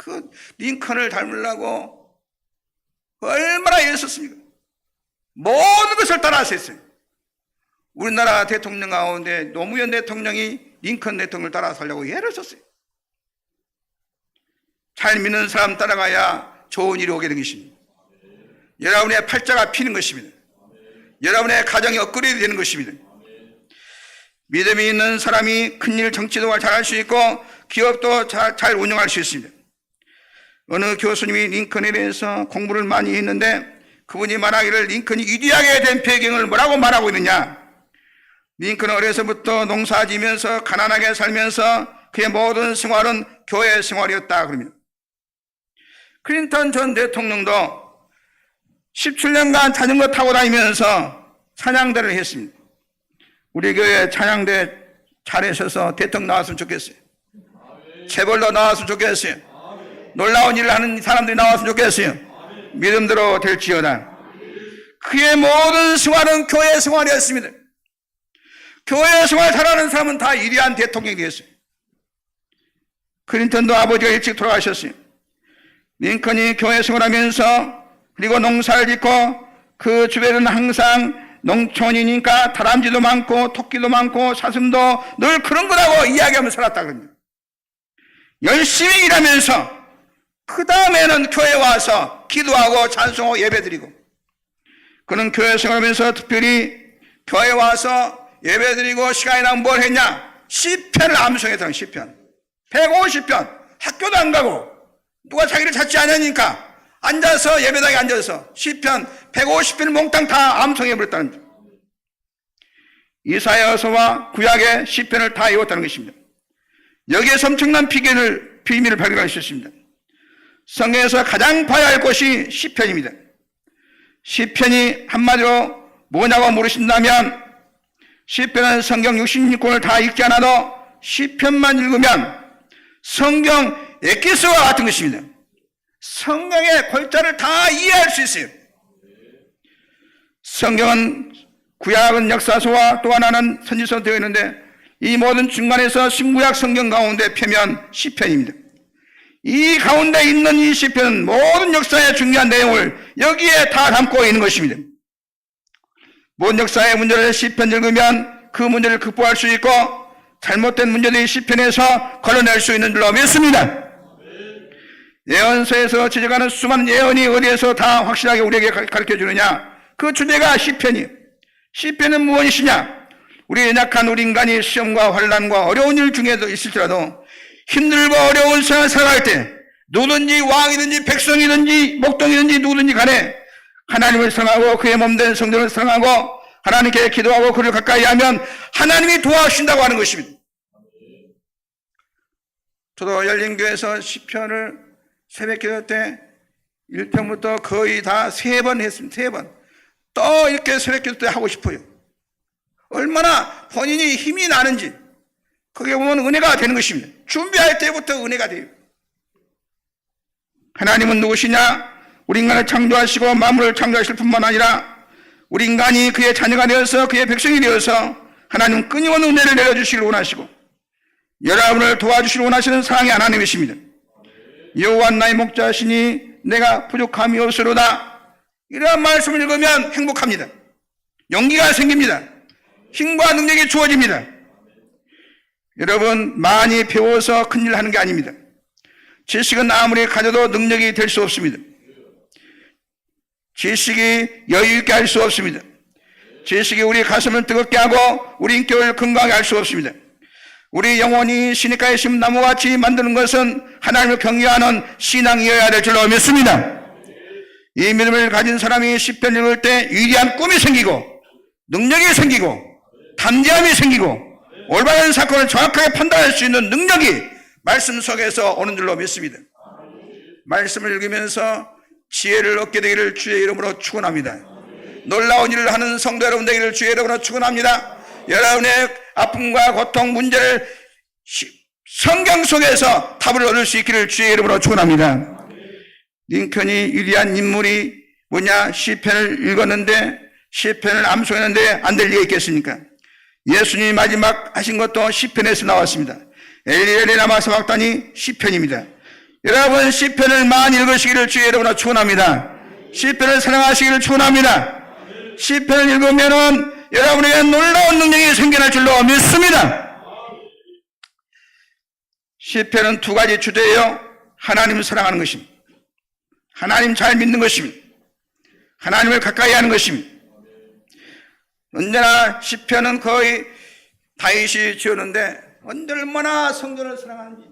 그 링컨을 닮으려고 얼마나 애썼습니까? 모든 것을 따라서 했어요. 우리나라 대통령 가운데 노무현 대통령이 링컨 대통령을 따라서 하려고 애를 썼어요. 잘 믿는 사람 따라가야 좋은 일이 오게 되는 것입니다. 여러분의 팔자가 피는 것입니다. 여러분의 가정이 업그레이드 되는 것입니다. 믿음이 있는 사람이 큰일 정치도 잘할 수 있고 기업도 잘 운영할 수 있습니다. 어느 교수님이 링컨에 대해서 공부를 많이 했는데 그분이 말하기를 링컨이 위대하게 된 배경을 뭐라고 말하고 있느냐. 링컨은 어려서부터 농사지면서 가난하게 살면서 그의 모든 생활은 교회 생활이었다 그럽니다. 클린턴 전 대통령도 17년간 자전거 타고 다니면서 찬양대를 했습니다. 우리 교회 찬양대 잘하셔서 대통령 나왔으면 좋겠어요. 재벌도 나왔으면 좋겠어요. 놀라운 일을 하는 사람들이 나왔으면 좋겠어요. 믿음대로 될지어다. 그의 모든 생활은 교회 생활이었습니다. 교회 생활 잘하는 사람은 다 위대한 대통령이 되었어요. 클린턴도 아버지가 일찍 돌아가셨어요. 링컨이 교회 생활하면서 그리고 농사를 짓고 그 주변은 항상 농촌이니까 다람쥐도 많고 토끼도 많고 사슴도 늘 그런 거라고 이야기하면서 살았다 그럽니다. 열심히 일하면서 그 다음에는 교회에 와서 기도하고 찬송하고 예배드리고 그는 교회 생활하면서 특별히 교회에 와서 예배드리고 시간이 나면 뭘 했냐? 시편을 암송했다는 시편 150편 학교도 안 가고 누가 자기를 찾지 않으니까 앉아서 예배당에 앉아서 시편 150편을 몽땅 다 암송해버렸다는 거죠. 이사야서와 구약의 시편을 다 외웠다는 것입니다. 여기에서 엄청난 비밀을 발견할 수 있습니다. 성경에서 가장 봐야 할 것이 시편입니다. 시편이 한마디로 뭐냐고 물으신다면 시편은 성경 66권을 다 읽지 않아도 시편만 읽으면 성경 엑기스와 같은 것입니다. 성경의 골자를 다 이해할 수 있어요. 성경은 구약은 역사서와 또 하나는 선지서로 되어 있는데 이 모든 중간에서 신구약 성경 가운데 펴면 시편입니다. 이 가운데 있는 이 시편은 모든 역사의 중요한 내용을 여기에 다 담고 있는 것입니다. 모든 역사의 문제를 시편 읽으면 그 문제를 극복할 수 있고 잘못된 문제들이 시편에서 걸러낼 수 있는 줄로 믿습니다. 예언서에서 지적하는 수많은 예언이 어디에서 다 확실하게 우리에게 가르쳐 주느냐? 그 주제가 시편이에요. 시편은 무엇이냐? 우리 연약한 우리 인간이 시험과 환난과 어려운 일 중에도 있을지라도 힘들고 어려운 세상을 살아갈 때 누구든지 왕이든지 백성이든지 목동이든지 누구든지 간에 하나님을 사랑하고 그의 몸된 성전을 사랑하고 하나님께 기도하고 그를 가까이 하면 하나님이 도와주신다고 하는 것입니다. 저도 열린교회에서 시편을 새벽 기도 때 1편부터 거의 다 3번 했습니다. 3번. 또 이렇게 새벽 기도 때 하고 싶어요. 얼마나 본인이 힘이 나는지 거기에 보면 은혜가 되는 것입니다. 준비할 때부터 은혜가 돼요. 하나님은 누구시냐? 우리 인간을 창조하시고 만물을 창조하실 뿐만 아니라 우리 인간이 그의 자녀가 되어서 그의 백성이 되어서 하나님은 끊임없는 은혜를 내려주시길 원하시고 여러분을 도와주시길 원하시는 사랑의 하나님이십니다. 여호와 나의 목자시니 내가 부족함이 없으로다. 이러한 말씀을 읽으면 행복합니다. 용기가 생깁니다. 힘과 능력이 주어집니다. 여러분 많이 배워서 큰일 하는 게 아닙니다. 지식은 아무리 가져도 능력이 될 수 없습니다. 지식이 여유 있게 할 수 없습니다. 지식이 우리 가슴을 뜨겁게 하고 우리 인격을 건강하게 할 수 없습니다. 우리 영혼이 시냇가에 심은 나무같이 만드는 것은 하나님을 경외하는 신앙이어야 될 줄로 믿습니다. 이 믿음을 가진 사람이 시편 읽을 때 위대한 꿈이 생기고 능력이 생기고 담대함이 생기고 올바른 사건을 정확하게 판단할 수 있는 능력이 말씀 속에서 오는 줄로 믿습니다. 말씀을 읽으면서 지혜를 얻게 되기를 주의 이름으로 축원합니다. 놀라운 일을 하는 성도 여러분 되기를 주의 이름으로 축원합니다. 여러분의 아픔과 고통, 문제를 성경 속에서 답을 얻을 수 있기를 주의 이름으로 축원합니다. 링컨이 위대한 인물이 뭐냐? 시편을 읽었는데 시편을 암송했는데 안 될 리가 있겠습니까? 예수님이 마지막 하신 것도 시편에서 나왔습니다. 엘리 라마 사박단이 시편입니다. 여러분 시편을 많이 읽으시기를 주의 이름으로 축원합니다. 시편을 사랑하시기를 축원합니다. 시편을 읽으면은 여러분에게 놀라운 능력이 생겨날 줄로 믿습니다. 시편은 두 가지 주제예요. 하나님을 사랑하는 것입니다. 하나님 잘 믿는 것입니다. 하나님을 가까이 하는 것입니다. 언제나 시편은 거의 다윗이 지었는데 얼마나 성전을 사랑하는지.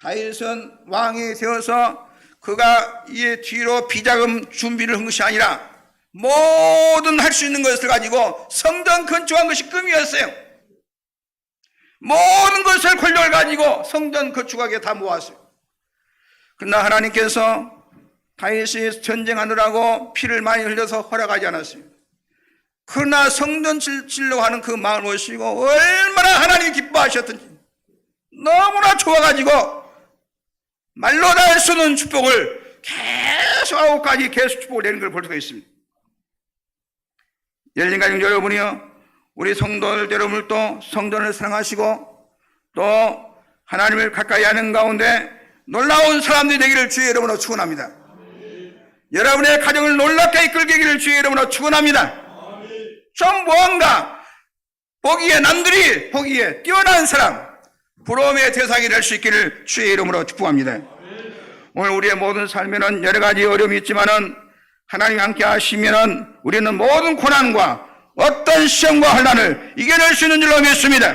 다윗은 왕이 되어서 그가 이 뒤로 비자금 준비를 한 것이 아니라 모든 할 수 있는 것을 가지고 성전 건축한 것이 꿈이었어요. 모든 것을 권력을 가지고 성전 건축하게 다 모았어요. 그러나 하나님께서 다윗이 전쟁하느라고 피를 많이 흘려서 허락하지 않았어요. 그러나 성전 지으려고 하는 그 마음을 보시고 얼마나 하나님이 기뻐하셨던지 너무나 좋아가지고 말로 다 할 수 없는 축복을 계속 하고까지 계속 축복을 내는 걸 볼 수가 있습니다. 열린 가정 여러분이요, 우리 성도들 여러분들도 성전을 사랑하시고 또 하나님을 가까이 하는 가운데 놀라운 사람들이 되기를 주의 이름으로 축원합니다. 여러분의 가정을 놀랍게 이끌기를 주의 이름으로 축원합니다. 좀 무언가 보기에 남들이 보기에 뛰어난 사람, 부러움의 대상이 될 수 있기를 주의 이름으로 축복합니다. 오늘 우리의 모든 삶에는 여러 가지 어려움이 있지만은 하나님 함께 하시면은 우리는 모든 고난과 어떤 시험과 환난을 이겨낼 수 있는 줄로 믿습니다.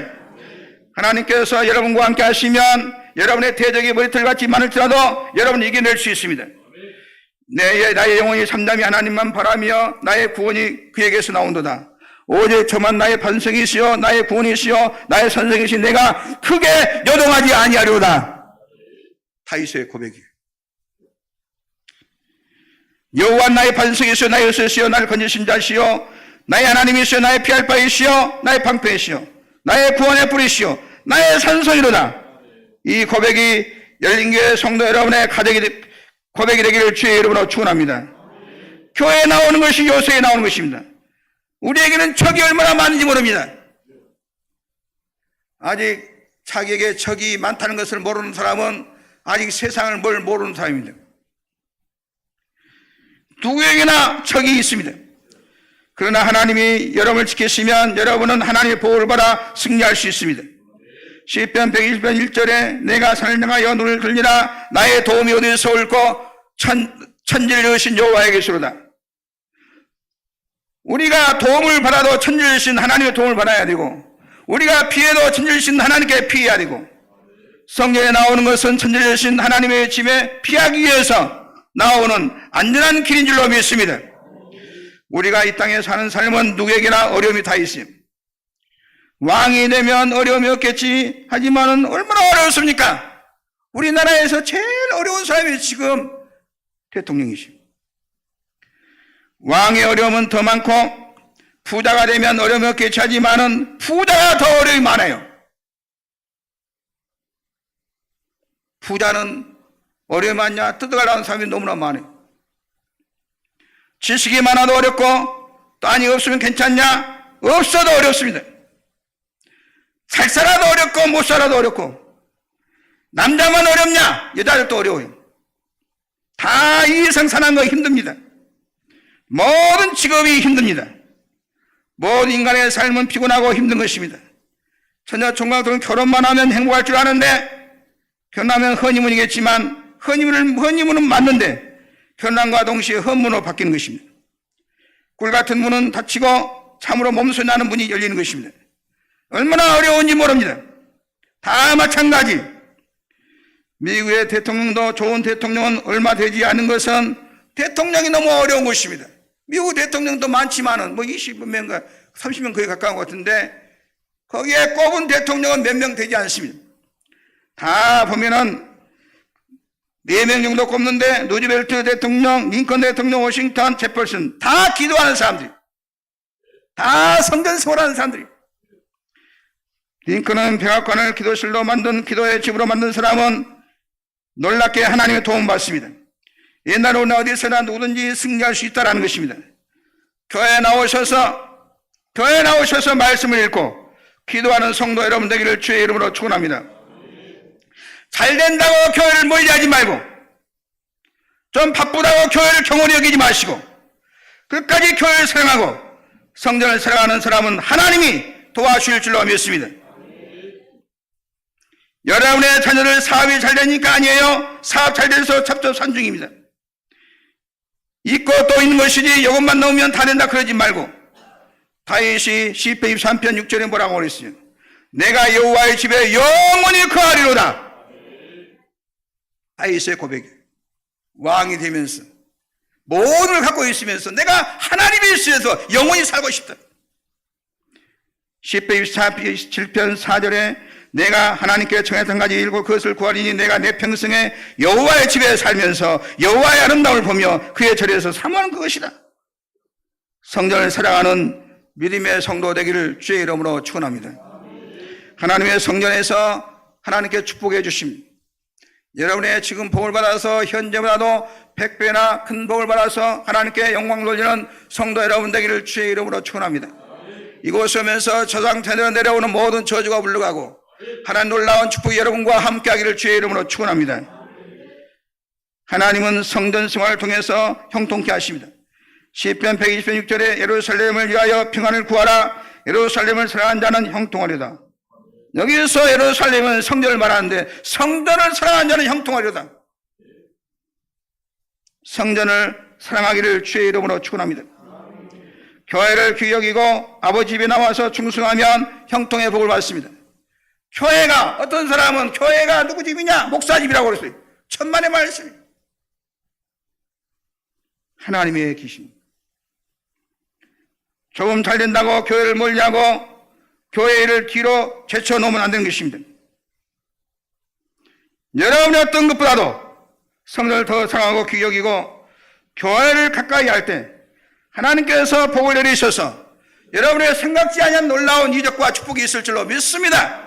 하나님께서 여러분과 함께 하시면 여러분의 대적이 머리털같이 많을지라도 여러분이 이겨낼 수 있습니다. 나의 영혼이 삼담이 하나님만 바라며 나의 구원이 그에게서 나온도다. 오직 저만 나의 반석이시여 나의 구원이시여 나의 선생이시 내가 크게 요동하지 아니하리로다. 다윗의 고백이에요. 여호와 나의 반석이시여 나의 요새시여 나를 건지신 자시여 나의 하나님이시여 나의 피할 바이시여 나의 방패이시여 나의 구원의 뿌리시여 나의 산성이로다. 이 고백이 열린교회 성도 여러분의 고백이 되기를 주의 이름으로 축원합니다. 교회에 나오는 것이 요새에 나오는 것입니다. 우리에게는 적이 얼마나 많은지 모릅니다. 아직 자기에게 적이 많다는 것을 모르는 사람은 아직 세상을 뭘 모르는 사람입니다. 누구에게나 적이 있습니다. 그러나 하나님이 여러분을 지키시면 여러분은 하나님의 보호를 받아 승리할 수 있습니다. 시편 120편 1절에 내가 산을 향하여 눈을 들리라 나의 도움이 어디서 올고 천지를 지으신 여호와에게서로다. 우리가 도움을 받아도 천지를 지으신 하나님의 도움을 받아야 되고 우리가 피해도 천지를 지으신 하나님께 피해야 되고 성경에 나오는 것은 천지를 지으신 하나님의 집에 피하기 위해서 나오는 안전한 길인 줄로 믿습니다. 우리가 이 땅에 사는 삶은 누구에게나 어려움이 다 있어요. 왕이 되면 어려움이 없겠지 하지만은 얼마나 어려웠습니까? 우리나라에서 제일 어려운 사람이 지금 대통령이십니다. 왕의 어려움은 더 많고 부자가 되면 어려움이 없겠지 하지만은 부자가 더 어려움이 많아요. 부자는 어려움이 많냐? 뜯어가려는 사람이 너무나 많아요. 지식이 많아도 어렵고 땅이 없으면 괜찮냐? 없어도 어렵습니다. 살 살아도 어렵고 못 살아도 어렵고 남자만 어렵냐? 여자들도 어려워요. 다 이 세상 사는 거 힘듭니다. 모든 직업이 힘듭니다. 모든 인간의 삶은 피곤하고 힘든 것입니다. 처녀 총각들은 결혼만 하면 행복할 줄 아는데 결혼하면 허니문이겠지만 허니문은 맞는데 결혼과 동시에 헌문으로 바뀌는 것입니다. 꿀 같은 문은 닫히고 참으로 몸소리 나는 문이 열리는 것입니다. 얼마나 어려운지 모릅니다. 다 마찬가지. 미국의 대통령도 좋은 대통령은 얼마 되지 않은 것은 대통령이 너무 어려운 것입니다. 미국 대통령도 많지만은 뭐 20명인가 30명 거의 가까운 것 같은데 거기에 꼽은 대통령은 몇 명 되지 않습니다. 다 보면은 4명 정도 꼽는데 루즈벨트 대통령, 링컨 대통령, 워싱턴, 제퍼슨 다 기도하는 사람들이, 다 성전 생활하는 사람들이. 링컨은 백악관을 기도실로 만든 기도의 집으로 만든 사람은 놀랍게 하나님의 도움을 받습니다. 옛날에 어디서나 누구든지 승리할 수 있다는 것입니다. 교회에 나오셔서 말씀을 읽고 기도하는 성도 여러분 되기를 주의 이름으로 축원합니다. 잘 된다고 교회를 멀리하지 말고 좀 바쁘다고 교회를 경홀히 여기지 마시고 끝까지 교회를 사랑하고 성전을 사랑하는 사람은 하나님이 도와주실 줄로 믿습니다. 여러분의 자녀들 사업이 잘 되니까 아니에요. 사업 잘 돼서 첩첩산중입니다. 있고 또 있는 것이지 이것만 넣으면 다 된다 그러지 말고 다윗이 시편 23편 6절에 뭐라고 그랬어요? 내가 여호와의 집에 영원히 거하리로다. 다윗의 고백이에요. 왕이 되면서 모든 걸 갖고 있으면서 내가 하나님의 있어서 영원히 살고 싶다. 시편 27편 4절에 내가 하나님께 청했던 가지 일고 그것을 구하리니 내가 내 평생에 여호와의 집에 살면서 여호와의 아름다움을 보며 그의 절에서 사모하는 그것이다. 성전을 사랑하는 믿음의 성도 되기를 주의 이름으로 축원합니다. 하나님의 성전에서 하나님께 축복해 주십니다. 여러분의 지금 복을 받아서 현재보다도 100배나 큰 복을 받아서 하나님께 영광 돌리는 성도 여러분 되기를 주의 이름으로 축원합니다. 이곳에 오면서 저상태로 내려오는 모든 저주가 물러가고 하나님 놀라운 축복이 여러분과 함께하기를 주의 이름으로 축원합니다. 하나님은 성전 생활을 통해서 형통케 하십니다. 시편 120편 6절에 예루살렘을 위하여 평안을 구하라. 예루살렘을 사랑하는 자는 형통하리로다. 여기서 예루살렘은 성전을 말하는데 성전을 사랑하는 자는 형통하리로다. 성전을 사랑하기를 주의 이름으로 축원합니다. 교회를 귀히 여기고 아버지 집에 나와서 충성하면 형통의 복을 받습니다. 교회가, 어떤 사람은 교회가 누구 집이냐? 목사 집이라고 그랬어요. 천만의 말씀. 하나님의 계십니다. 조금 잘 된다고 교회를 멀리하고 교회 일을 뒤로 제쳐놓으면 안 되는 것입니다. 여러분이 어떤 것보다도 성전을 더 사랑하고 귀히 여기고 교회를 가까이 할 때 하나님께서 복을 내리셔서 여러분의 생각지 않은 놀라운 이적과 축복이 있을 줄로 믿습니다.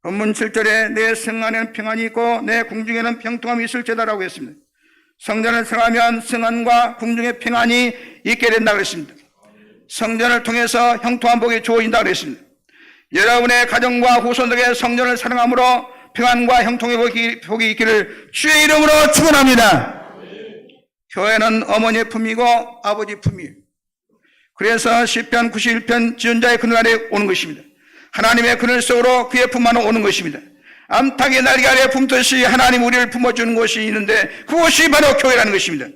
본문 7절에 내 성 안에는 평안이 있고 내 궁중에는 평통함이 있을지다라고 했습니다. 성전을 사랑하면 성안과 궁중의 평안이 있게 된다고 했습니다. 성전을 통해서 형통한 복이 주어진다고 했습니다. 여러분의 가정과 후손들에게 성전을 사랑함으로 평안과 형통의 복이 있기를 주의 이름으로 축원합니다. 교회는 어머니의 품이고 아버지 품이에요. 그래서 시편 91편 지존자의 그늘 아래 오는 것입니다. 하나님의 그늘 속으로 그의 품 안으로 오는 것입니다. 암탉의 날개 아래 품듯이 하나님 우리를 품어주는 곳이 있는데 그곳이 바로 교회라는 것입니다.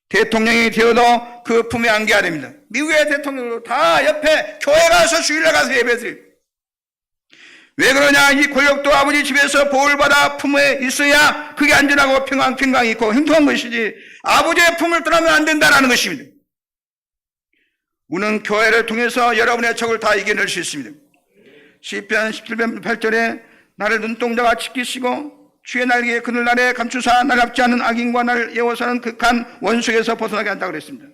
대통령이 되어도 그 품에 안겨야 됩니다. 미국의 대통령도 다 옆에 교회 가서 주일날 가서 예배드려요. 왜 그러냐? 이 권력도 아버지 집에서 복을 받아 품에 있어야 그게 안전하고 평강이 있고 행복한 것이지 아버지의 품을 떠나면 안 된다는 것입니다. 우리는 교회를 통해서 여러분의 적을 다 이겨낼 수 있습니다. 시편 17편 8절에 나를 눈동자가 지키시고 주의 날개에 그늘 아래 감추사 날 잡지 않는 악인과 나를 예워서는 극한 원수에서 벗어나게 한다고 그랬습니다.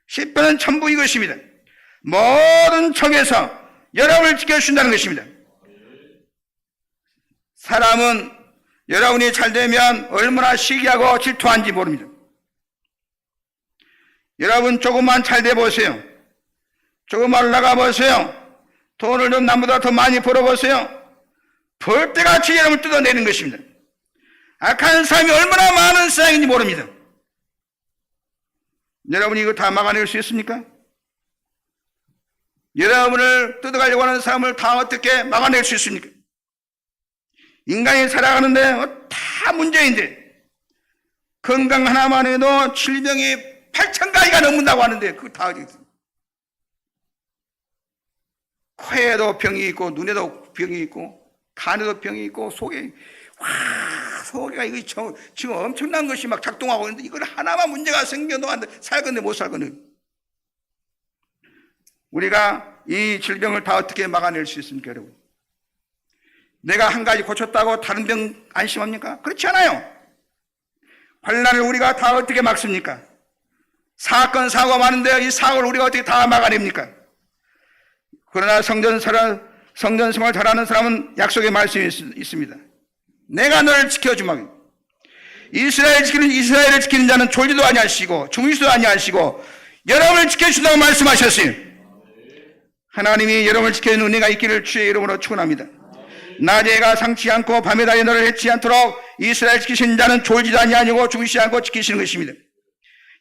시편은 전부 이것입니다. 모든 적에서 여러분을 지켜주신다는 것입니다. 사람은 여러분이 잘 되면 얼마나 시기하고 질투한지 모릅니다. 여러분 조금만 잘 돼 보세요. 조금만 올라가 보세요. 돈을 좀 남보다 더 많이 벌어보세요. 벌떼같이 여러분을 뜯어내는 것입니다. 악한 사람이 얼마나 많은 세상인지 모릅니다. 여러분이 이거 다 막아낼 수 있습니까? 여러분을 뜯어가려고 하는 사람을 다 어떻게 막아낼 수 있습니까? 인간이 살아가는데 다 문제인데 건강 하나만 해도 질병이 8,000가지가 넘는다고 하는데 그거 다 어디 있어? 코에도 병이 있고 눈에도 병이 있고 간에도 병이 있고 속에 속에가 이거 지금 엄청난 것이 막 작동하고 있는데 이걸 하나만 문제가 생겨도 안 돼. 살 건데 못 살 건데. 우리가 이 질병을 다 어떻게 막아낼 수 있습니까, 여러분? 내가 한 가지 고쳤다고 다른 병 안심합니까? 그렇지 않아요. 환난을 우리가 다 어떻게 막습니까? 사건, 사고가 많은데 이 사고를 우리가 어떻게 다 막아냅니까? 그러나 성전 생활 잘하는 사람은 약속의 말씀이 있습니다. 내가 너를 지켜주마. 이스라엘을 지키는 자는 졸지도 아니하시고 주무시도 아니하시고 여러분을 지켜준다고 말씀하셨어요. 하나님이 여러분을 지켜주는 은혜가 있기를 주의 이름으로 축원합니다. 낮에가 상치 않고 밤에 달에 너를 해치지 않도록 이스라엘 지키시는 자는 졸지도 아니하고 주무시지 않고 지키시는 것입니다.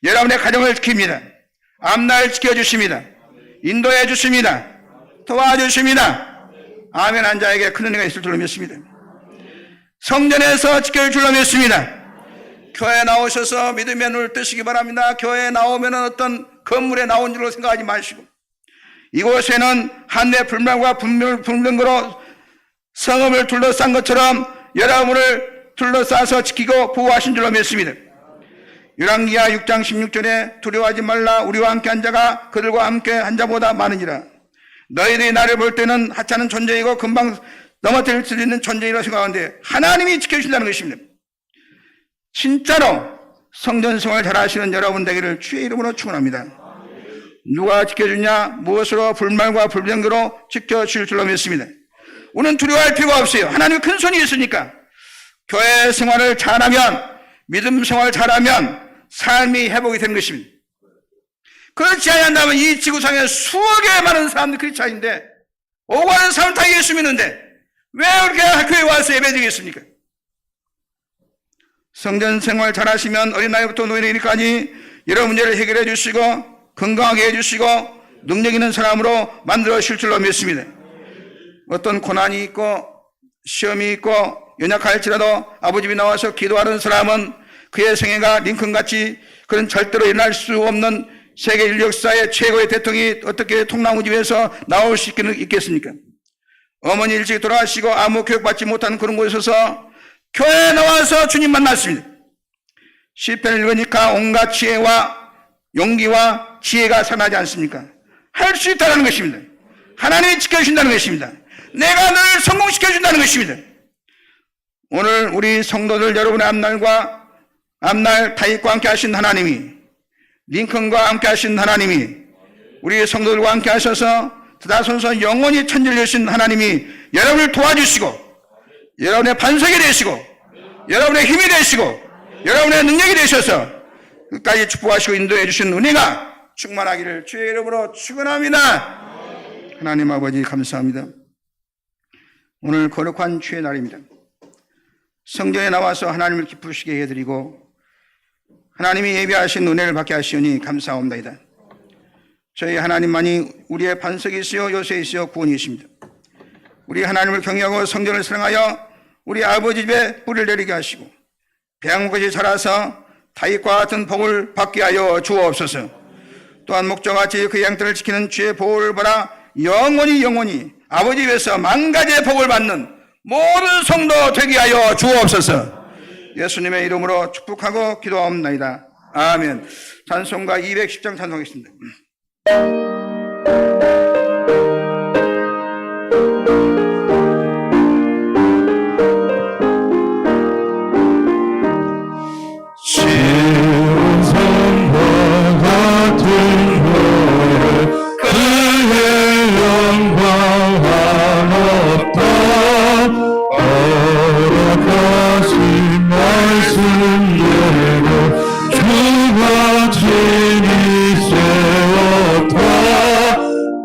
여러분의 가정을 지킵니다. 앞날 지켜주십니다. 인도해 주십니다. 도와주십니다. 아멘. 한 자에게 큰 은혜가 있을 줄로 믿습니다. 성전에서 지켜줄 줄로 믿습니다. 교회에 나오셔서 믿음의 눈을 뜨시기 바랍니다. 교회에 나오면 어떤 건물에 나온 줄로 생각하지 마시고 이곳에는 한내 불만과 분명으로 성읍을 둘러싼 것처럼 여러분을 둘러싸서 지키고 보호하신 줄로 믿습니다. 열왕기하 6장 16절에 두려워하지 말라 우리와 함께 한 자가 그들과 함께 한 자보다 많으니라. 너희들이 나를 볼 때는 하찮은 존재이고 금방 넘어뜨릴 수 있는 존재이라고 생각하는데 하나님이 지켜주신다는 것입니다. 진짜로 성전 생활 잘하시는 여러분 되기를 주의 이름으로 축원합니다. 누가 지켜주냐? 무엇으로? 불말과 불병으로 지켜줄 줄로 믿습니다. 우리는 두려워할 필요가 없어요. 하나님의 큰 손이 있으니까. 교회 생활을 잘하면, 믿음 생활을 잘하면 삶이 회복이 되는 것입니다. 그렇지 않다면 이 지구상에 수억에 많은 사람들이 크리스찬인데 오고 가는 사람 다 예수 믿는데 왜 그렇게 학교에 와서 예배드리겠습니까? 성전 생활 잘하시면 어린아이부터 노인에까지 여러 문제를 해결해 주시고 건강하게 해주시고 능력 있는 사람으로 만들어 주실 줄로 믿습니다. 어떤 고난이 있고 시험이 있고 연약할지라도 아버님이 나와서 기도하는 사람은 그의 생애가 링컨같이 그런 절대로 일어날 수 없는 세계 인류 역사의 최고의 대통령이 어떻게 통나무집에서 나올 수 있겠습니까? 어머니 일찍 돌아가시고 아무 교육받지 못하는 그런 곳에서 교회에 나와서 주님 만났습니다. 시편을 읽으니까 온갖 지혜와 용기와 지혜가 살아나지 않습니까? 할 수 있다는 것입니다. 하나님이 지켜주신다는 것입니다. 내가 너를 성공시켜준다는 것입니다. 오늘 우리 성도들 여러분의 앞날 다윗과 함께 하신 하나님이 링컨과 함께 하신 하나님이 우리 성도들과 함께 하셔서 대다선서 영원히 천지를 여신 하나님이 여러분을 도와주시고 여러분의 반석이 되시고 여러분의 힘이 되시고 여러분의 능력이 되셔서 끝까지 축복하시고 인도해 주신 은혜가 충만하기를 주의 이름으로 축원합니다. 하나님 아버지 감사합니다. 오늘 거룩한 주의 날입니다. 성전에 나와서 하나님을 기쁘시게 해드리고 하나님이 예비하신 은혜를 받게 하시오니 감사합니다. 저희 하나님만이 우리의 반석이시요 요새이시요 구원이십니다. 우리 하나님을 경외하고 성전을 사랑하여 우리 아버지 집에 뿌리를 내리게 하시고 배양목같이 자라서 다윗과 같은 복을 받게 하여 주옵소서. 또한 목적같이 그 양들을 지키는 주의 보호를 받아 영원히 아버지 집에서 만가지의 복을 받는 모든 성도 되게 하여 주옵소서. 예수님의 이름으로 축복하고 기도하옵나이다. 아멘. 찬송가 210장 찬송하겠습니다.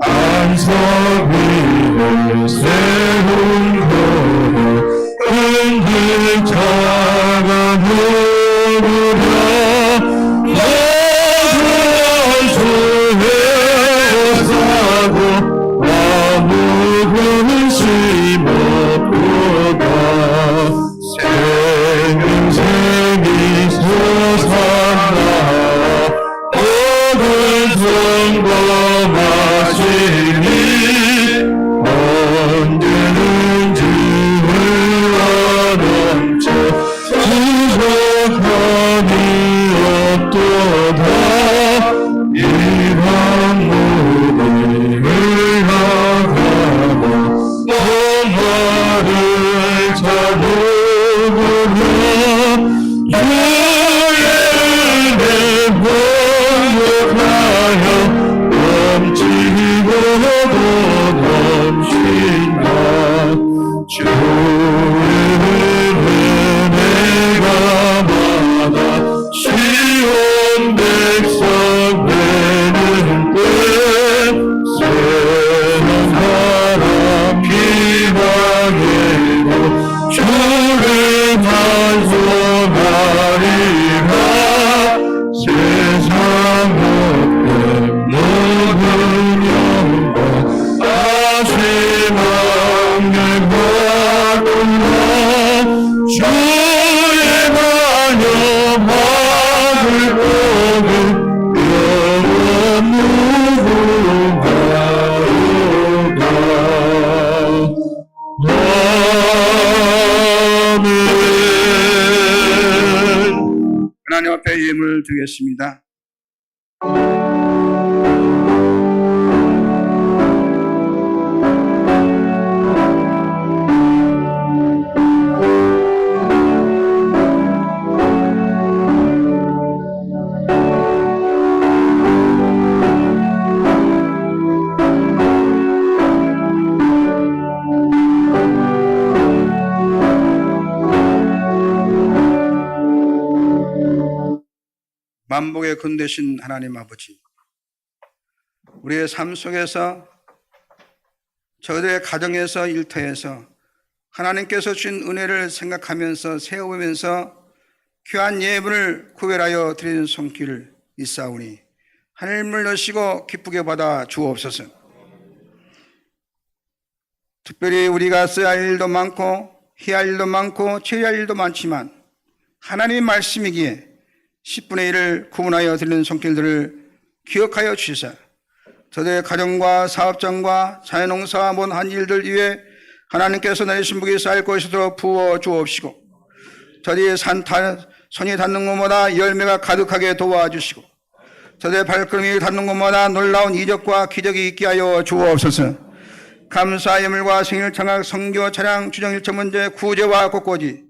안석 위를 나를 찾으구나 주의 은혜 공급하여 넘치고도 넘친다 주의 은혜가 많아 시온 백성 되는 때 세상 사람 기다리고 주를 찬송하리라 세상 없는 모든 영광 다시 만개받는다 주의 자녀 받을 복은 영원 무궁하로다 아멘. 하나님 앞에 예물 드리겠습니다. 만복의 근 되신 하나님 아버지, 우리의 삶 속에서 저들의 가정에서 일터에서 하나님께서 주신 은혜를 생각하면서 세워보면서 귀한 예물을 구별하여 드리는 손길을 있사오니 하늘을 여시고 기쁘게 받아 주옵소서. 특별히 우리가 써야 할 일도 많고 해야 할 일도 많고 처리할 일도 많지만 하나님의 말씀이기에 10분의 1을 구분하여 드리는 손길들을 기억하여 주시사 저들의 가정과 사업장과 자연농사와 모든 한 일들 위에 하나님께서 내리신 복이 쌓일 것이도록 부어 주옵시고 저들의 손이 닿는 곳마다 열매가 가득하게 도와주시고 저들의 발걸음이 닿는 곳마다 놀라운 이적과 기적이 있게 하여 주옵소서. 감사 예물과 생일 청각 성교 차량 주정일체 문제 구제와 곳곳이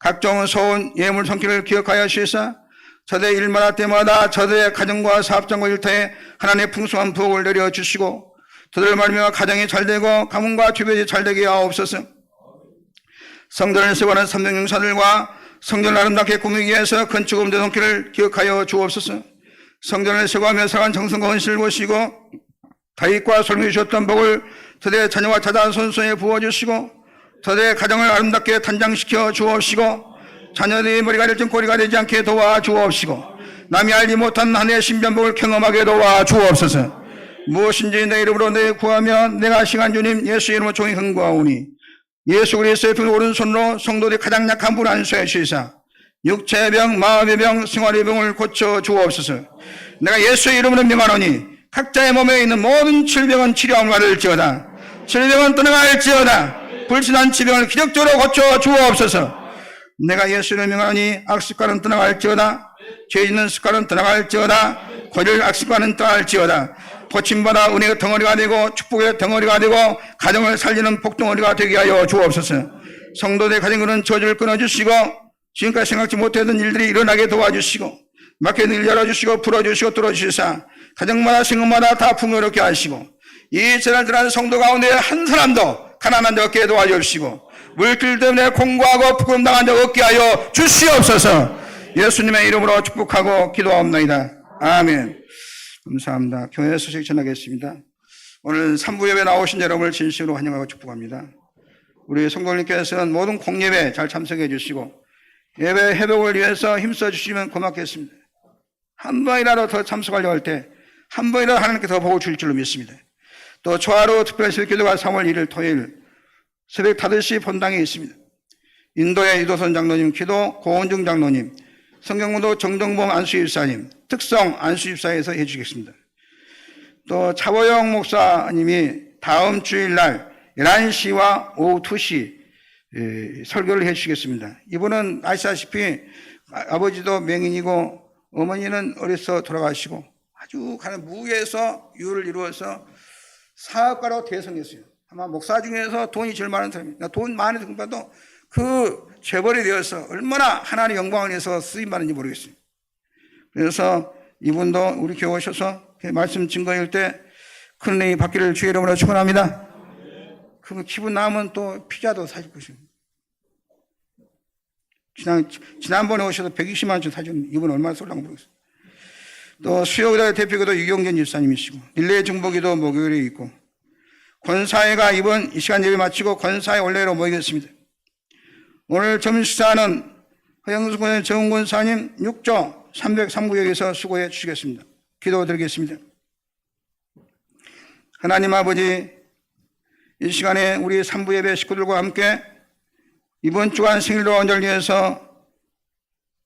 각종 소원 예물 손길을 기억하여 주시사 저들의 일마다 때마다 저들의 가정과 사업장과 일터에 하나님의 풍성한 부흥을 내려주시고 저들을 말미암아 가정이 잘되고 가문과 주변이 잘되게 하옵소서. 성전을 세워가는 삼등용사들과 성전을 아름답게 꾸미기 위해서 건축 음대 손길을 기억하여 주옵소서. 성전을 세워가며 사간 정성과 헌신을 보시고 다윗과 솔로몬이 주셨던 복을 저들의 자녀와 자단 손손에 부어주시고 저들의 가정을 아름답게 단장시켜 주옵시고 자녀들이 머리가 될진 꼬리가 되지 않게 도와주옵시고 남이 알지 못한 하늘의 신변복을 경험하게 도와주옵소서. 무엇인지 내 이름으로 내 구하며 내가 시간 주님 예수 이름으로 종이 흥구하오니 예수 그리스도의 피 오른손으로 성도들이 가장 약한 분 안수해 주시사 육체의 병, 마음의 병, 생활의 병을 고쳐 주옵소서. 내가 예수의 이름으로 명하노니 각자의 몸에 있는 모든 질병은 치료함을 받을지어다. 질병은 떠나갈지어다. 불신한 질병을 기적적으로 고쳐 주옵소서. 내가 예수를 명하노니 악습관은 떠나갈지어다. 죄 있는 습관은 떠나갈지어다. 거절 악습관은 떠날지어다. 고침받아 은혜의 덩어리가 되고 축복의 덩어리가 되고 가정을 살리는 복덩어리가 되게 하여 주옵소서. 성도들의 가정들은 저주를 끊어주시고 지금까지 생각지 못했던 일들이 일어나게 도와주시고 막힌 일 열어주시고 풀어주시고 뚫어주시사 가정마다 생각마다 다 풍요롭게 하시고 이 재난을 들어가는 성도 가운데 한 사람도 가난한 자 없게 도와주시고 물길 때문에 공고하고 부끄럼당한 자 없게 하여 주시옵소서. 예수님의 이름으로 축복하고 기도하옵나이다. 아멘. 감사합니다. 교회 소식 전하겠습니다. 오늘 3부 예배 나오신 여러분을 진심으로 환영하고 축복합니다. 우리 성도님께서는 모든 공예배 잘 참석해 주시고 예배 회복을 위해서 힘써 주시면 고맙겠습니다. 한 번이라도 더 참석하려고 할 때 한 번이라도 하나님께 더 복을 줄 줄로 믿습니다. 또 초하루 특별 새벽기도가 3월 1일 토요일 새벽 5시 본당에 있습니다. 인도의 이도선 장로님 기도, 고은중 장로님, 성경무도 정정봉 안수집사님, 특성 안수집사에서 해주시겠습니다. 또 차보영 목사님이 다음 주일날 11시와 오후 2시 설교를 해주시겠습니다. 이분은 아시다시피 아버지도 맹인이고 어머니는 어려서 돌아가시고 아주 가는 무에서 유를 이루어서 사업가로 대성했어요. 아마 목사 중에서 돈이 제일 많은 사람입니다. 돈 많은 사람도 그 재벌이 되어서 얼마나 하나님의 영광을 위해서 쓰임받는지 모르겠습니다. 그래서 이분도 우리 교회 오셔서 말씀 증거일 때 큰 은혜이 받기를 주의 이름으로 축원합니다. 그 기분 나면 또 피자도 사실 것입니다. 지난번에 오셔서 120만 원치 사준 이분 얼마나 쏠랑 모르겠어요. 또 수요기도 대표기도 유경전 집사님이시고 릴레이 중보기도 목요일에 있고 권사회가 이번 이 시간 예배 마치고 권사회 원래로 모이겠습니다. 오늘 점심식사는 허영수군의 정은 권사님 6조 303구역에서 수고해 주시겠습니다. 기도드리겠습니다. 하나님 아버지, 이 시간에 우리 3부 예배 식구들과 함께 이번 주간 생일로 언제를 위해서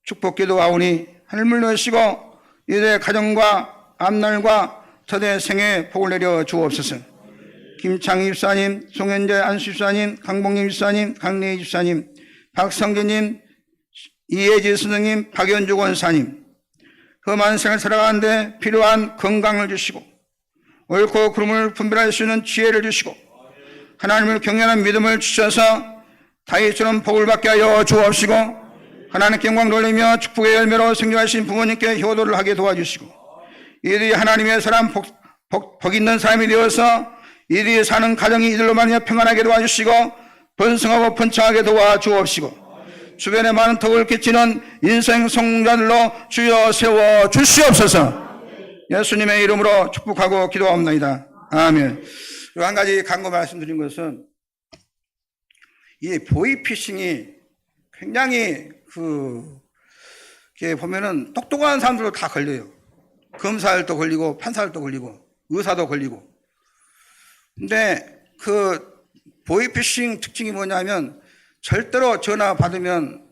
축복 기도하오니 하늘물 넣으시고 이들의 가정과 앞날과 저대 생에 복을 내려 주옵소서. 김창희 집사님, 송현재 안수 집사님, 강봉림 집사님, 강래희 집사님, 박성진님, 이혜지 선생님, 박연주 권사님, 험한 생을 살아가는데 필요한 건강을 주시고 옳고 그름을 분별할 수 있는 지혜를 주시고 하나님을 경외하는 믿음을 주셔서 다윗처럼 복을 받게 하여 주옵시고 하나님께 영광 돌리며 축복의 열매로 생존하신 부모님께 효도를 하게 도와주시고 이들이 하나님의 사람 복 있는 사람이 되어서 이들이 사는 가정이 이들로 말미암아 평안하게 도와주시고 번성하고 번창하게 도와주옵시고 주변에 많은 덕을 끼치는 인생 성공자들로 주여 세워 주시옵소서. 예수님의 이름으로 축복하고 기도합니다. 아멘. 그리고 한 가지 간구 말씀드린 것은 이 보이피싱이 굉장히 이렇게 보면은 똑똑한 사람들도 다 걸려요. 검사들도 걸리고 판사들도 걸리고 의사도 걸리고. 근데 그 보이피싱 특징이 뭐냐면 절대로 전화 받으면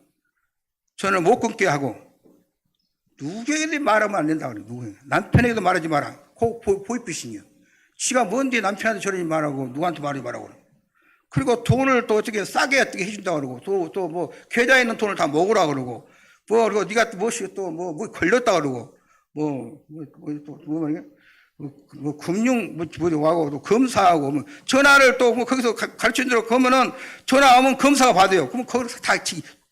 전화를 못 끊게 하고 누구에게도 말하면 안 된다 그래요. 남편에게도 말하지 마라. 보이피싱이요. 지가 뭔데 남편한테 저러지 말하고 누구한테 말하지 말라고 그래요. 그리고 돈을 또 어떻게 싸게 어떻게 해준다 그러고 또 뭐 계좌에 있는 돈을 다 먹으라 그러고 그리고 네가 무엇이 또 뭐 걸렸다 그러고 뭐 말이야 금융 하고 또 검사하고 뭐 전화를 또 뭐 거기서 가르친 대로 그러면은 전화 오면 검사가 받아요. 그러면 거기서 다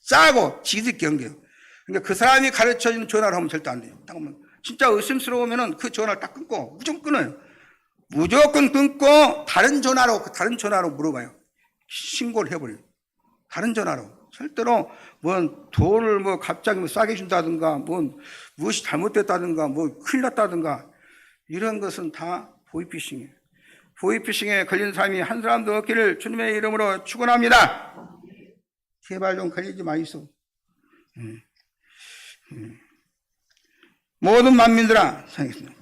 짜고 지들끼리 연결해요. 그러니까 그 사람이 가르쳐주는 전화를 하면 절대 안 돼요. 딱 하면 진짜 의심스러우면은 그 전화를 딱 끊고 무조건 끊어요. 무조건 끊고 다른 전화로 물어봐요. 신고를 해버려요. 다른 전화로. 절대로 돈을 갑자기 싸게 준다든가 무엇이 잘못됐다든가 큰일 났다든가 이런 것은 다 보이피싱이에요. 보이피싱에 걸린 사람이 한 사람도 없기를 주님의 이름으로 축원합니다. 제발 좀 걸리지 마이소. 모든 만민들아 상했습니다.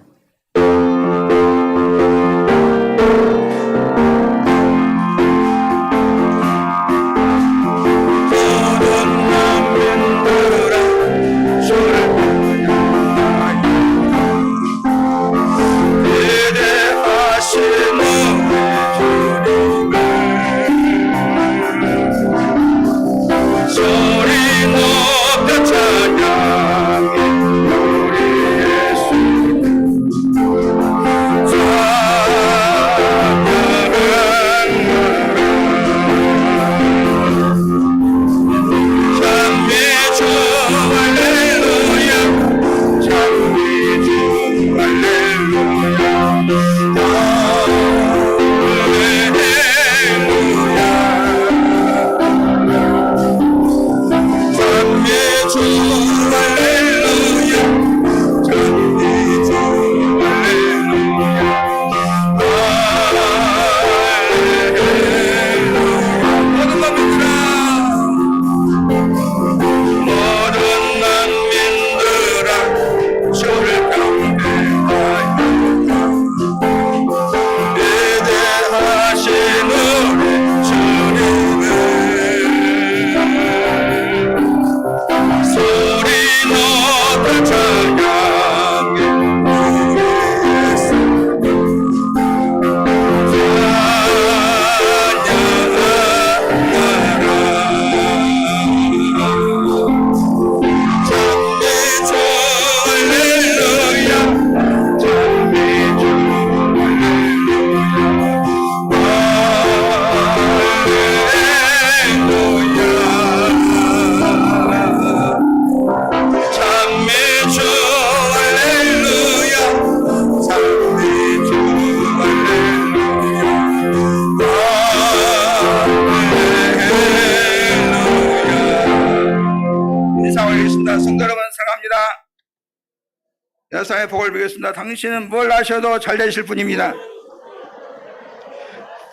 여사의 복을 비겠습니다. 당신은 뭘 하셔도 잘 되실 분입니다.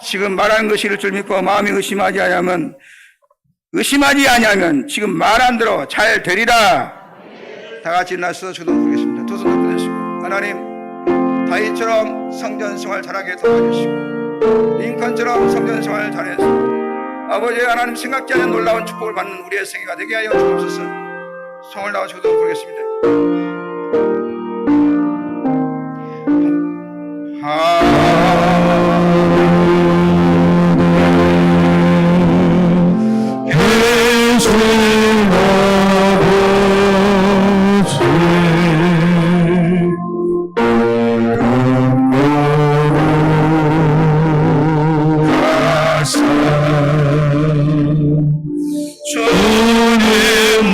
지금 말하는 것일 줄 믿고 마음이 의심하지 아니하면 지금 말한 대로 잘 되리라. 다 같이 나서서 주도 부르겠습니다. 두 손 높여 주시고, 하나님 다윗처럼 성전 생활 잘하게 도와주시고 링컨처럼 성전 생활 잘해서 아버지 하나님 생각지 않은 놀라운 축복을 받는 우리의 생애가 되게 하여 주옵소서. 성을 다하 주도 부르겠습니다. 주님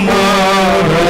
나라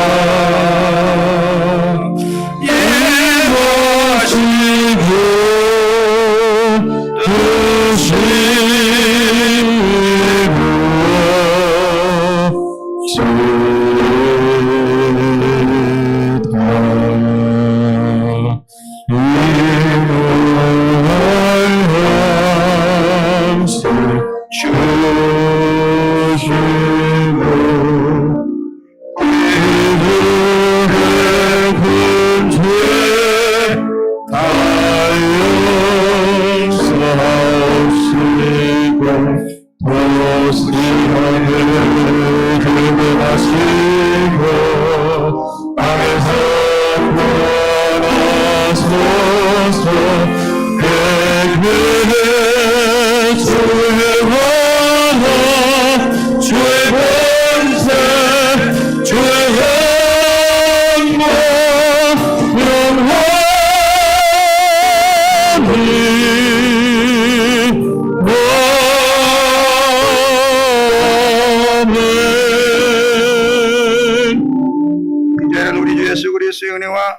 예하시고 이제는 우리 주 예수 그리스도의 은혜와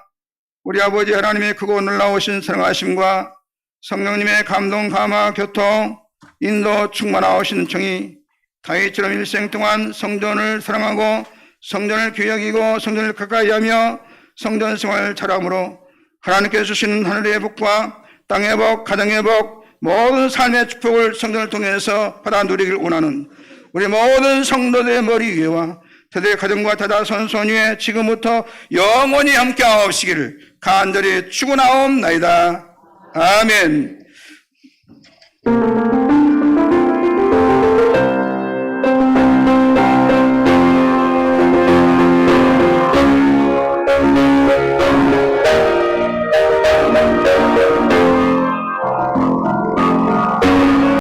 우리 아버지 하나님의 크고 놀라우신 사랑하심과 성령님의 감동, 감화, 교통, 인도 충만하신 청이 다윗처럼 일생 동안 성전을 사랑하고 성전을 귀여기고 성전을 가까이 하며 성전 생활을 잘함으로 하나님께서 주시는 하늘의 복과 땅의 복, 가정의 복, 모든 삶의 축복을 성전을 통해서 받아 누리길 원하는 우리 모든 성도들의 머리 위에와 대대 가정과 대다선 손위에 지금부터 영원히 함께하옵시기를 간절히 축원하옵나이다. 아멘.